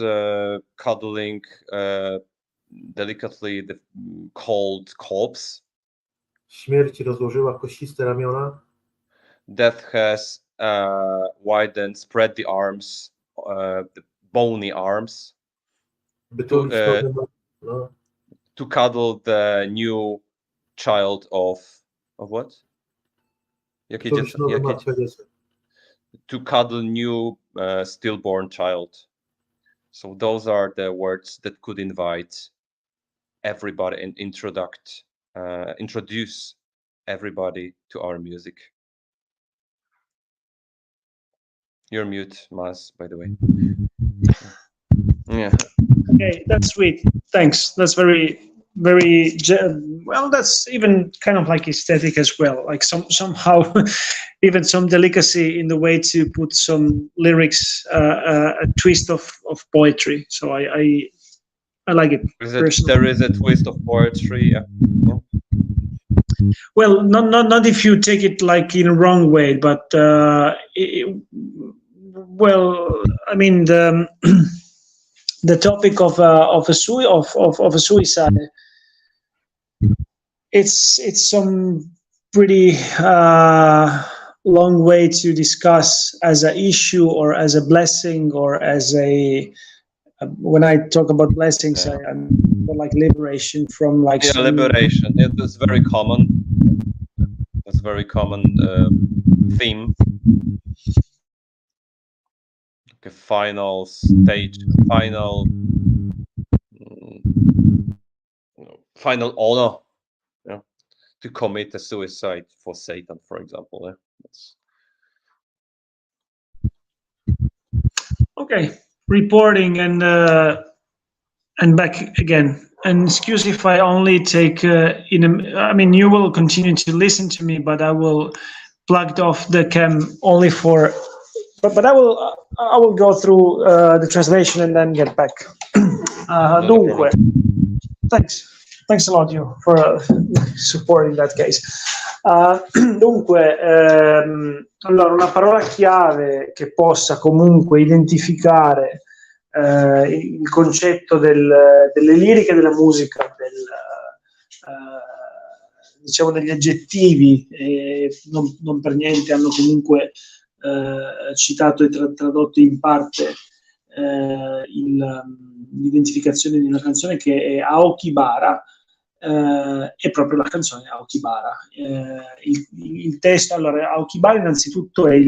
cuddling delicately the cold corpse. Śmierć rozłożyła kosiste ramiona. Death has widened, spread the arms, the bony arms, to cuddle the new child of what? To cuddle new stillborn child. So those are the words that could invite everybody and introduce everybody to our music. You're mute, Mas, by the way. Yeah. Okay, that's sweet. Thanks. That's very well. That's even kind of like aesthetic as well. Like somehow, even some delicacy in the way to put some lyrics, a twist of poetry. So I like it. There is a twist of poetry. Yeah. Well, not if you take it like in a wrong way, but well, I mean the topic of a suicide. It's some pretty long way to discuss as an issue or as a blessing or as a. When I talk about blessings, yeah. I'm like liberation from like liberation. Yeah, that's very common. That's very common theme. Like a final stage, final honor, yeah, to commit a suicide for Satan, for example. Yeah. Okay. Reporting and back again. And excuse if I only take I mean, you will continue to listen to me, but I will plug off the cam only for. But I will go through the translation and then get back. Dunque, thanks a lot you for support in that case. Dunque, allora una parola chiave che possa comunque identificare il concetto delle liriche della musica, diciamo degli aggettivi, non per niente hanno comunque citato e tradotto in parte l'identificazione di una canzone che è Aokibara. È proprio la canzone Aokibara. Il testo, allora, Aokibara innanzitutto è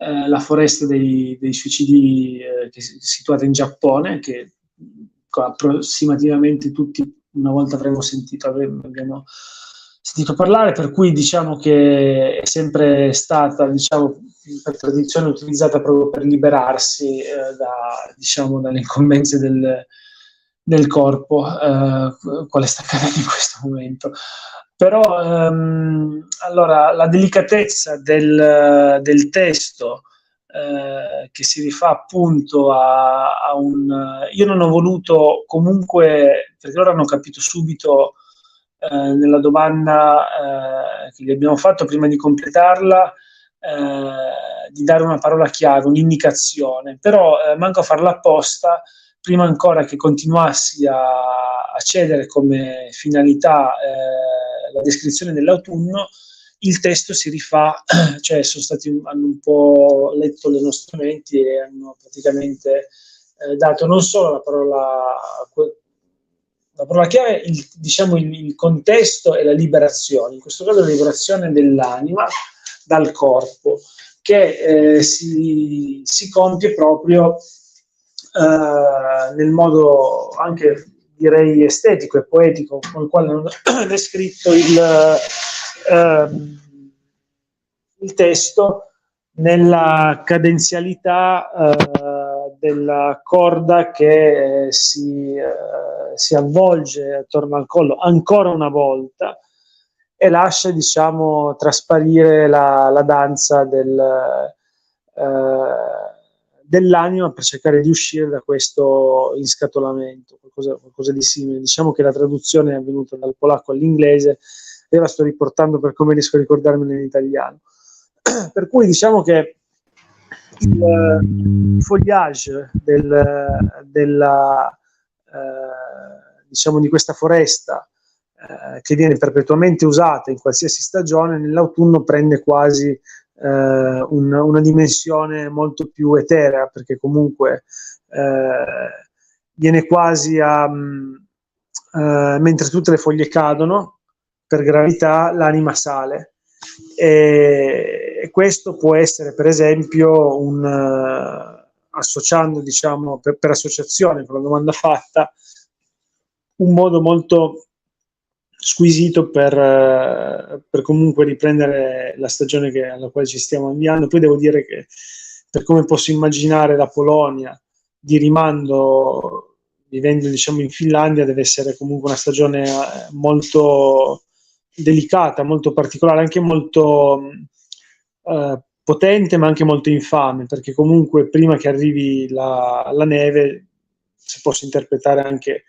la foresta dei suicidi che è situata in Giappone, che approssimativamente tutti una volta abbiamo sentito parlare, per cui diciamo che è sempre stata, diciamo, per tradizione utilizzata proprio per liberarsi dalle incombenze del corpo, quale sta accadendo in questo momento. Però allora la delicatezza del testo, che si rifà appunto a un... Io non ho voluto comunque, perché loro hanno capito subito nella domanda che gli abbiamo fatto prima di completarla, di dare una parola chiave, un'indicazione, però manco a farla apposta, prima ancora che continuassi a cedere come finalità la descrizione dell'autunno, il testo si rifà, cioè hanno un po' letto le nostre menti e hanno praticamente dato non solo la parola chiave, il contesto e la liberazione, in questo caso la liberazione dell'anima dal corpo, che si compie proprio nel modo anche direi estetico e poetico con il quale hanno descritto il testo, nella cadenzialità della corda che si avvolge attorno al collo ancora una volta e lascia, diciamo, trasparire la danza dell'anima per cercare di uscire da questo inscatolamento, qualcosa di simile. Diciamo che la traduzione è avvenuta dal polacco all'inglese, io la sto riportando per come riesco a ricordarmela in italiano. Per cui diciamo che il foliage diciamo di questa foresta che viene perpetuamente usata in qualsiasi stagione, nell'autunno prende quasi una dimensione molto più eterea, perché comunque viene quasi mentre tutte le foglie cadono per gravità, l'anima sale, e questo può essere per esempio associando, diciamo, per associazione con la domanda fatta, un modo molto squisito per comunque riprendere la stagione alla quale ci stiamo avviando. Poi devo dire che, per come posso immaginare la Polonia di rimando, vivendo, diciamo, in Finlandia, deve essere comunque una stagione molto delicata, molto particolare, anche molto potente, ma anche molto infame, perché comunque prima che arrivi la neve, si possa interpretare anche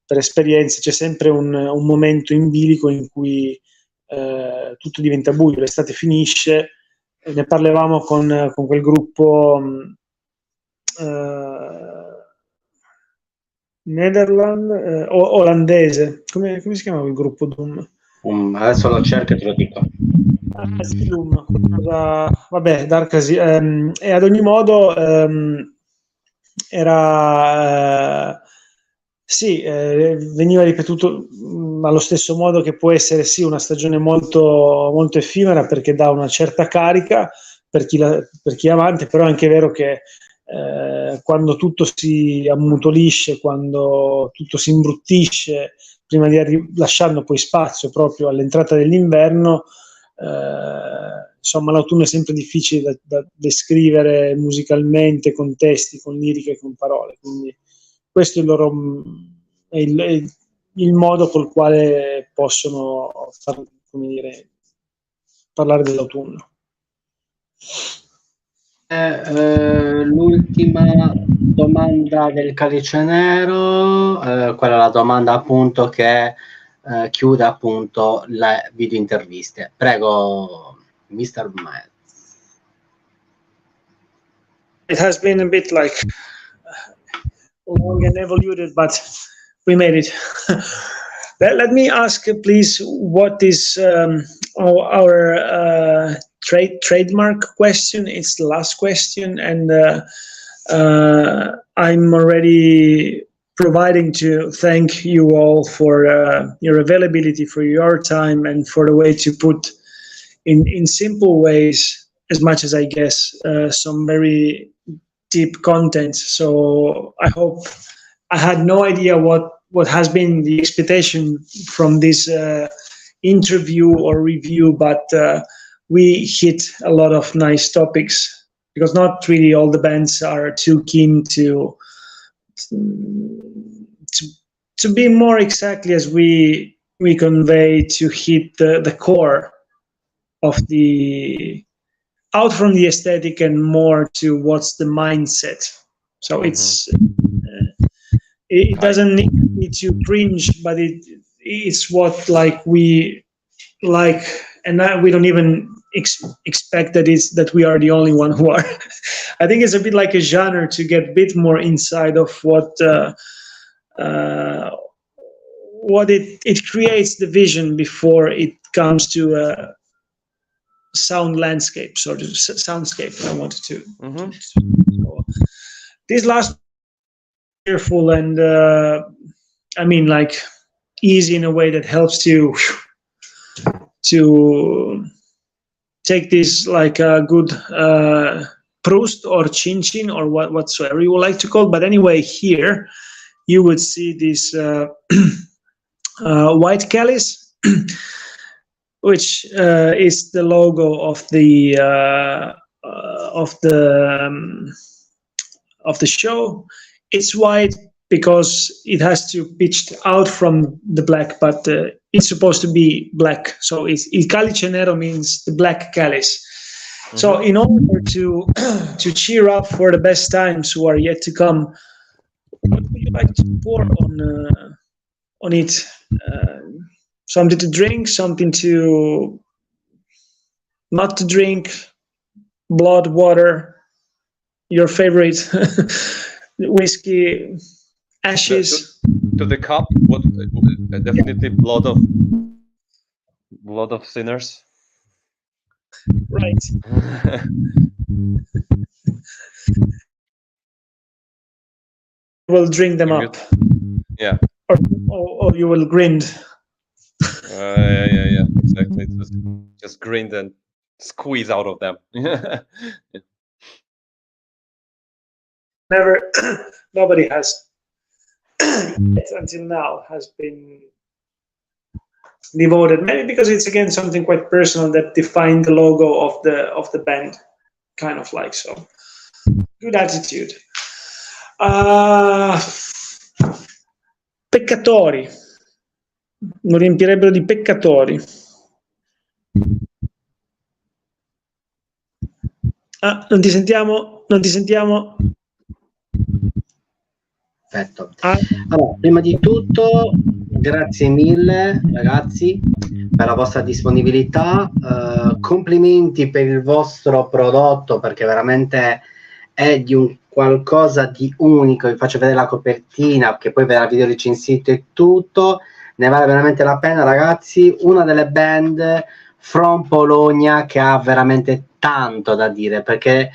per esperienza, c'è sempre un momento in bilico in cui tutto diventa buio, l'estate finisce. Ne parlavamo con quel gruppo olandese, come si chiamava il gruppo Doom? Adesso lo cerco e te lo dico. Vabbè, Darkasi, e ad ogni modo era sì, veniva ripetuto allo stesso modo che può essere sì una stagione molto, molto effimera, perché dà una certa carica per chi è amante, però è anche vero che quando tutto si ammutolisce, quando tutto si imbruttisce, prima lasciando poi spazio proprio all'entrata dell'inverno, insomma l'autunno è sempre difficile da descrivere musicalmente, con testi, con liriche, con parole, quindi questo è il modo col quale possono parlare dell'autunno. L'ultima domanda del Calice Nero, quella è la domanda appunto che chiude appunto le video interviste. Prego, Mr. Miles. It has been a bit like long and evolved, but we made it. Let me ask, please, what is our trademark question? It's the last question, and I'm already providing to thank you all for your availability, for your time, and for the way to put in simple ways, as much as I guess, some very deep content. So I hope I had no idea what has been the expectation from this interview or review, but we hit a lot of nice topics, because not really all the bands are too keen to be more exactly as we convey, to hit the core of the, out from the aesthetic and more to what's the mindset. So it doesn't need to cringe, but it's what like we like, and we don't even expect that we are the only one who are. I think it's a bit like a genre to get a bit more inside of what it creates the vision before it comes to a sound landscape, so to soundscape. I wanted to. So, this last careful and I mean, like, easy in a way that helps to take this like a good Proust or Chin Chin or whatsoever you would like to call it. But anyway, here you would see this white Calice, which is the logo of the show. It's white because it has to pitch out from the black, but it's supposed to be black. So Il Calice Nero means the black Calice. So in order to cheer up for the best times who are yet to come, what would you like to pour on it? Something to drink, something to not to drink, blood, water, your favorite whiskey, ashes. To the cup, what definitely blood of sinners. Right. Will drink them up. Yeah. Or you will grind. Yeah, exactly. Just grind and squeeze out of them. Nobody has until now has been devoted. Maybe because it's again something quite personal that defined the logo of the band, kind of like so. Good attitude. Peccatori. Lo riempirebbero di peccatori. Ah, non ti sentiamo? Perfetto. Allora, prima di tutto, grazie mille ragazzi per la vostra disponibilità, complimenti per il vostro prodotto, perché veramente è di un qualcosa di unico. Vi faccio vedere la copertina, che poi verrà video recensito e tutto, ne vale veramente la pena ragazzi. Una delle band from Polonia che ha veramente tanto da dire, perché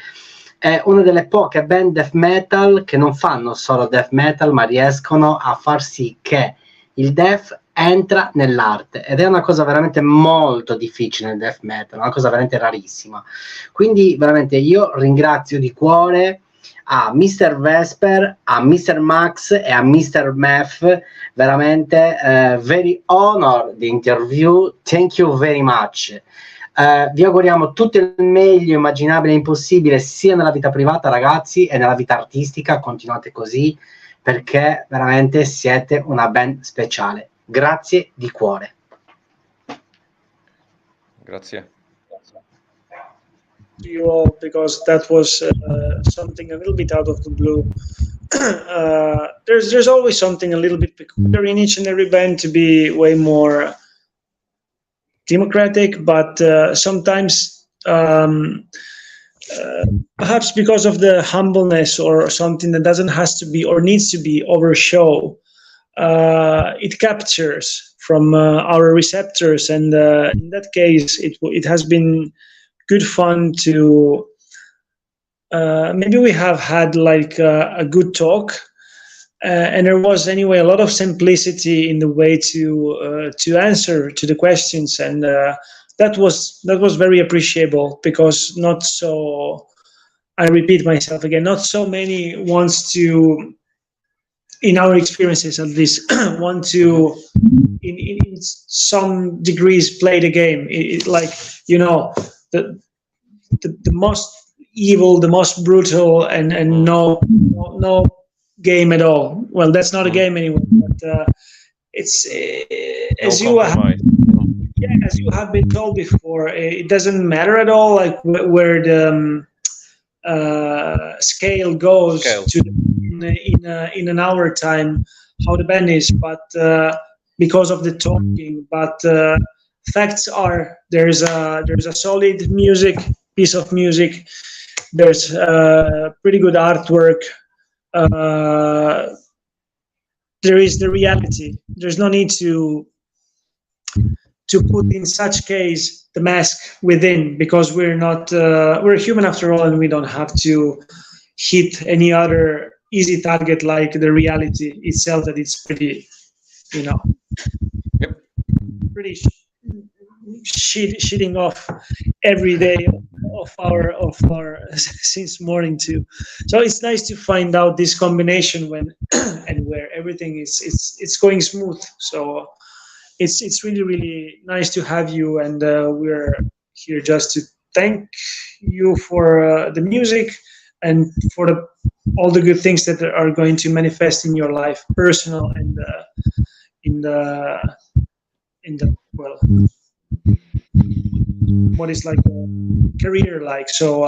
è una delle poche band death metal che non fanno solo death metal, ma riescono a far sì che il death entra nell'arte, ed è una cosa veramente molto difficile nel death metal, una cosa veramente rarissima. Quindi veramente io ringrazio di cuore a Mr. Vesper, a Mr. Max e a Mr. Meth, veramente very honored the interview, thank you very much. Vi auguriamo tutto il meglio immaginabile e impossibile sia nella vita privata ragazzi e nella vita artistica. Continuate così, perché veramente siete una band speciale. Grazie di cuore. Grazie. You all, because that was something a little bit out of the blue. There's always something a little bit peculiar in each and every band to be way more democratic, but sometimes perhaps because of the humbleness or something that doesn't has to be or needs to be overshow, it captures from our receptors, and in that case it has been good fun to maybe we have had like a good talk, and there was anyway a lot of simplicity in the way to answer to the questions, and that was very appreciable, because not so, I repeat myself again, not so many wants to, in our experiences at least, want to in some degrees play the game. Like, you know, the most evil, the most brutal, and no game at all. Well, that's not a game anyway, but it's as you have been told before, it doesn't matter at all, like where the scale goes to in an hour time, how the band is, but because of the talking. But facts are there's a solid piece of music. There's pretty good artwork. There is the reality. There's no need to put in such case the mask within, because we're not we're human after all, and we don't have to hit any other easy target like the reality itself, that it's pretty, you know, pretty shitting off every day of our since morning too. So it's nice to find out this combination when and where everything is going smooth. So it's really, really nice to have you, and we're here just to thank you for the music and for all the good things that are going to manifest in your life, personal and in the well, what is like a career like. So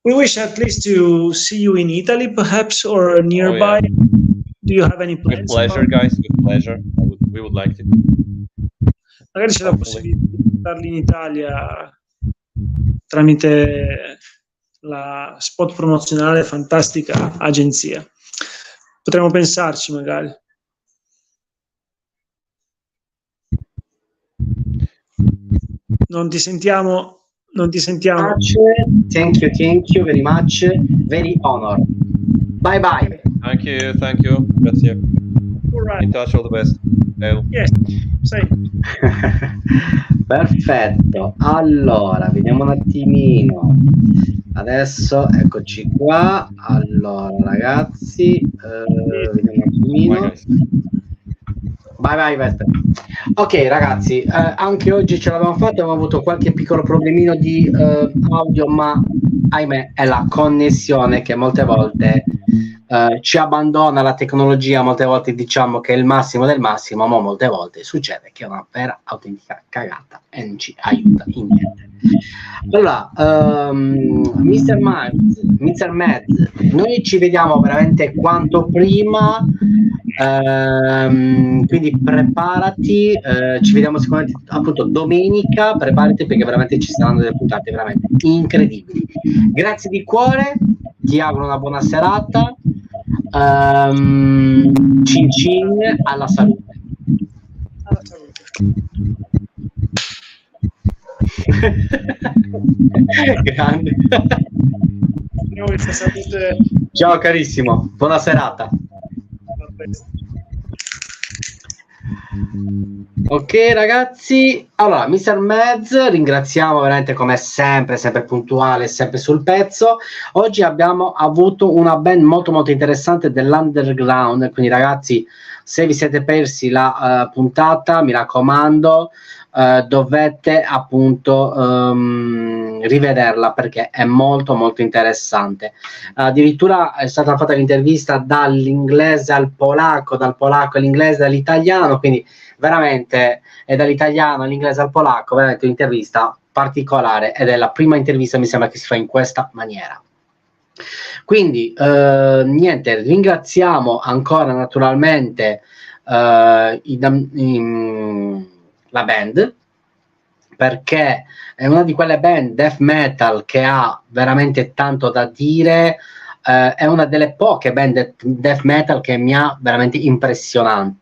we wish at least to see you in Italy, perhaps, or nearby. Oh, yeah. Do you have any plans? With pleasure, guys. With pleasure. We would like to. Magari c'è la possibilità di portarli in Italia tramite la spot promozionale fantastica agenzia. Potremmo pensarci magari. Non ti sentiamo. Thank you very much. Very honored. Bye bye. Thank you. Grazie. All right. In touch, all the best. Yes. Perfetto. Allora, vediamo un attimino. Adesso eccoci qua. Allora, ragazzi, vediamo un attimino. Vai. Ok, ragazzi, anche oggi ce l'abbiamo fatto, abbiamo avuto qualche piccolo problemino di audio, ma ahimè è la connessione che molte volte ci abbandona, la tecnologia. Molte volte diciamo che è il massimo del massimo, ma molte volte succede che è una vera autentica cagata e non ci aiuta in niente. Allora, Mr. Mads, noi ci vediamo veramente quanto prima, quindi preparati, ci vediamo sicuramente appunto domenica, preparati perché veramente ci saranno delle puntate veramente incredibili. Grazie di cuore, ti auguro una buona serata, cin cin, alla salute. Grande. Ciao carissimo, buona serata. Ok ragazzi, allora Mr. Mads, ringraziamo veramente come sempre puntuale, sempre sul pezzo. Oggi abbiamo avuto una band molto interessante dell'underground, quindi ragazzi, se vi siete persi la puntata, mi raccomando, dovete appunto rivederla perché è molto interessante. Addirittura è stata fatta l'intervista dall'inglese al polacco, dal polacco all'inglese all'italiano, quindi veramente è dall'italiano all'inglese al polacco, veramente un'intervista particolare, ed è la prima intervista mi sembra che si fa in questa maniera. Quindi niente, ringraziamo ancora naturalmente la band, perché è una di quelle band death metal che ha veramente tanto da dire, è una delle poche band death metal che mi ha veramente impressionato.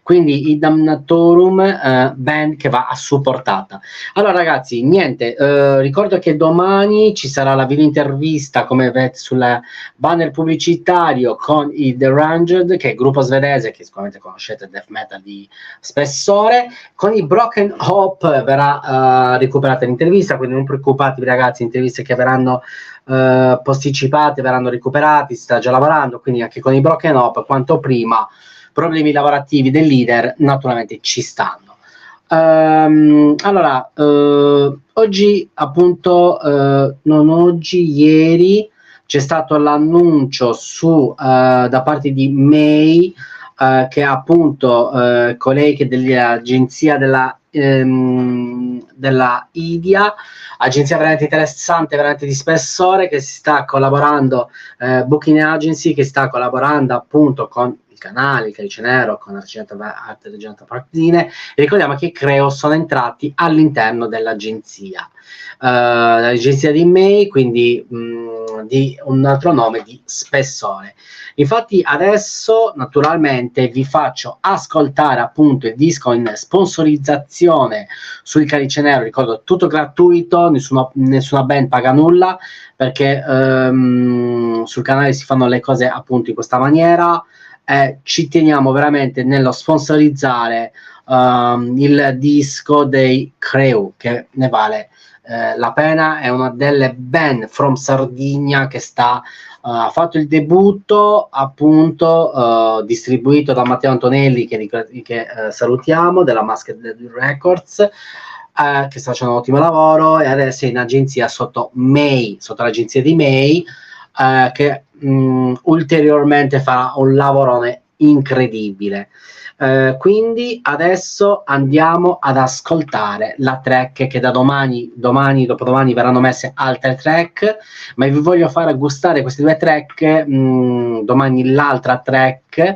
Quindi i Dammnatorum, band che va supportata. Allora ragazzi, niente, ricordo che domani ci sarà la video intervista, come vedete sul banner pubblicitario, con i The Ranged, che è il gruppo svedese che sicuramente conoscete, death metal di spessore. Con i Broken Hope verrà recuperata l'intervista, quindi non preoccupatevi ragazzi, interviste che verranno posticipate verranno recuperate, si sta già lavorando, quindi anche con i Broken Hope quanto prima. Problemi lavorativi del leader naturalmente ci stanno. Allora, oggi appunto, non oggi, ieri c'è stato l'annuncio da parte di May, che è appunto colei che dell'agenzia della IDIA, agenzia veramente interessante, veramente di spessore, che si sta collaborando, booking agency, che sta collaborando appunto con il canale, il Calice Nero, con Arte Leggenda Partine. Ricordiamo che i Creo sono entrati all'interno dell'agenzia, l'agenzia di May, quindi di un altro nome di spessore. Infatti adesso naturalmente vi faccio ascoltare appunto il disco in sponsorizzazione sul Calice Nero. Ricordo, tutto gratuito, nessuna band paga nulla, perché sul canale si fanno le cose appunto in questa maniera. Ci teniamo veramente nello sponsorizzare il disco dei Creu, che ne vale la pena. È una delle band from Sardegna che ha fatto il debutto appunto, distribuito da Matteo Antonelli, che salutiamo, della Maculata Records, che sta facendo un ottimo lavoro, e adesso è in agenzia sotto l'agenzia di May, che ulteriormente farà un lavorone incredibile. Quindi adesso andiamo ad ascoltare la track, che da domani, dopodomani verranno messe altre track, ma vi voglio fare gustare queste due track, domani l'altra track.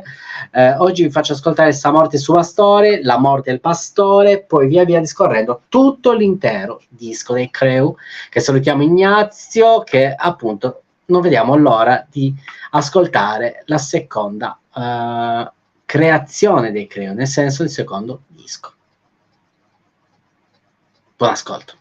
Oggi vi faccio ascoltare Sta morte sulla storia, La morte del pastore, poi via via discorrendo tutto l'intero disco dei Creu, che salutiamo Ignazio, che appunto non vediamo l'ora di ascoltare la seconda creazione dei Creo, nel senso il secondo disco. Buon ascolto.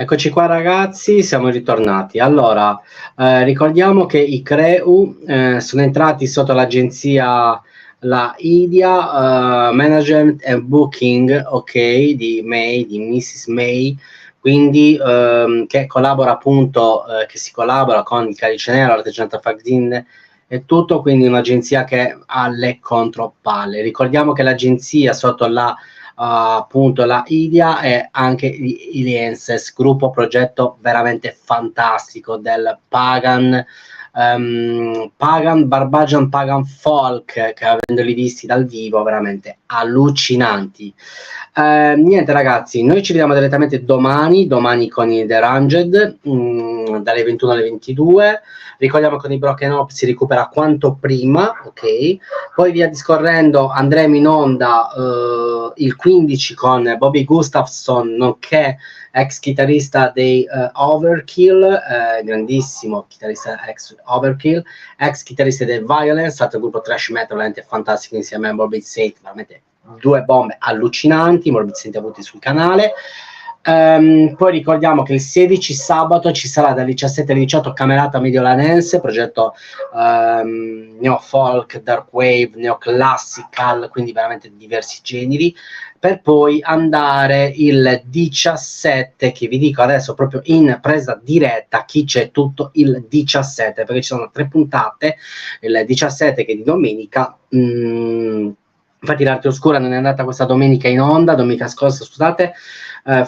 Eccoci qua ragazzi, siamo ritornati. Allora, ricordiamo che i Creu sono entrati sotto l'agenzia la Idia Management and Booking, ok, di Mrs. May, quindi che collabora appunto, che si collabora con il Calice Nero, l'artigianato Fagzin e tutto, quindi un'agenzia che ha le contropalle. Ricordiamo che l'agenzia sotto la appunto la Idia e anche Ilienses, gruppo progetto veramente fantastico del Pagan Barbarian Pagan Folk, che avendoli visti dal vivo veramente allucinanti. Niente ragazzi, noi ci vediamo direttamente domani con i The Ranged, dalle 21 alle 22. Ricordiamo che con i Broken Hope si recupera quanto prima, ok? Poi via discorrendo andremo in onda il 15 con Bobby Gustafson, nonché ex chitarrista dei Overkill, grandissimo chitarrista ex Overkill, ex chitarrista dei Violence, altro gruppo thrash metal veramente fantastico insieme a Morbid Saint, veramente due bombe allucinanti, Morbid Saint avuti sul canale. Poi ricordiamo che il 16 sabato ci sarà dalle 17 alle 18 Camerata Mediolanense, progetto neo folk, dark wave, neo classical, quindi veramente diversi generi, per poi andare il 17, che vi dico adesso proprio in presa diretta chi c'è tutto il 17, perché ci sono 3 puntate, il 17 che è di domenica. Infatti l'Arte Oscura non è andata questa domenica in onda, domenica scorsa scusate,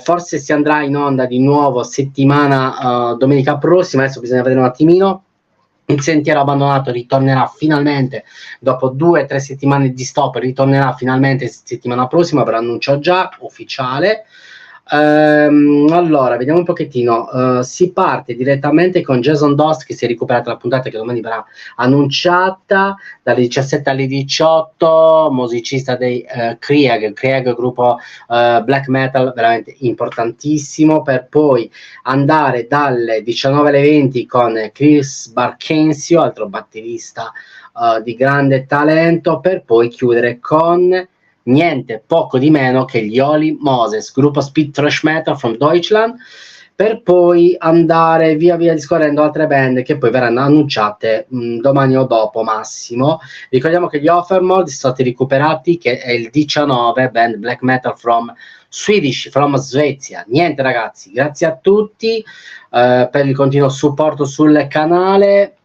forse si andrà in onda di nuovo settimana domenica prossima, adesso bisogna vedere un attimino. Il Sentiero Abbandonato ritornerà finalmente dopo 2 o 3 settimane di stop, ritornerà finalmente settimana prossima, ve lo annuncio già, ufficiale. Allora, vediamo un pochettino. Si parte direttamente con Jason Dost, che si è recuperata la puntata che domani verrà annunciata dalle 17 alle 18, musicista dei Krieg, gruppo black metal veramente importantissimo, per poi andare dalle 19 alle 20 con Chris Barkensio, altro batterista di grande talento, per poi chiudere con niente poco di meno che gli Holy Moses, gruppo speed thrash metal from Deutschland, per poi andare via discorrendo altre band che poi verranno annunciate domani o dopo massimo. Ricordiamo che gli Offermod sono stati recuperati, che è il 19, band black metal from Swedish, from Svezia. Niente ragazzi, grazie a tutti per il continuo supporto sul canale.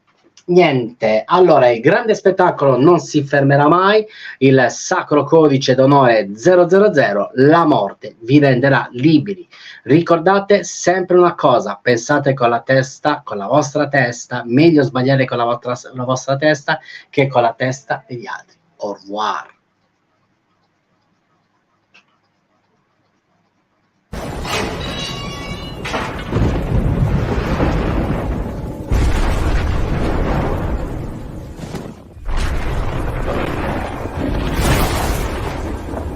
Niente, allora il grande spettacolo non si fermerà mai, il sacro codice d'onore 000, la morte vi renderà liberi. Ricordate sempre una cosa, pensate con la testa, con la vostra testa, meglio sbagliare con la vostra testa che con la testa degli altri. Au revoir.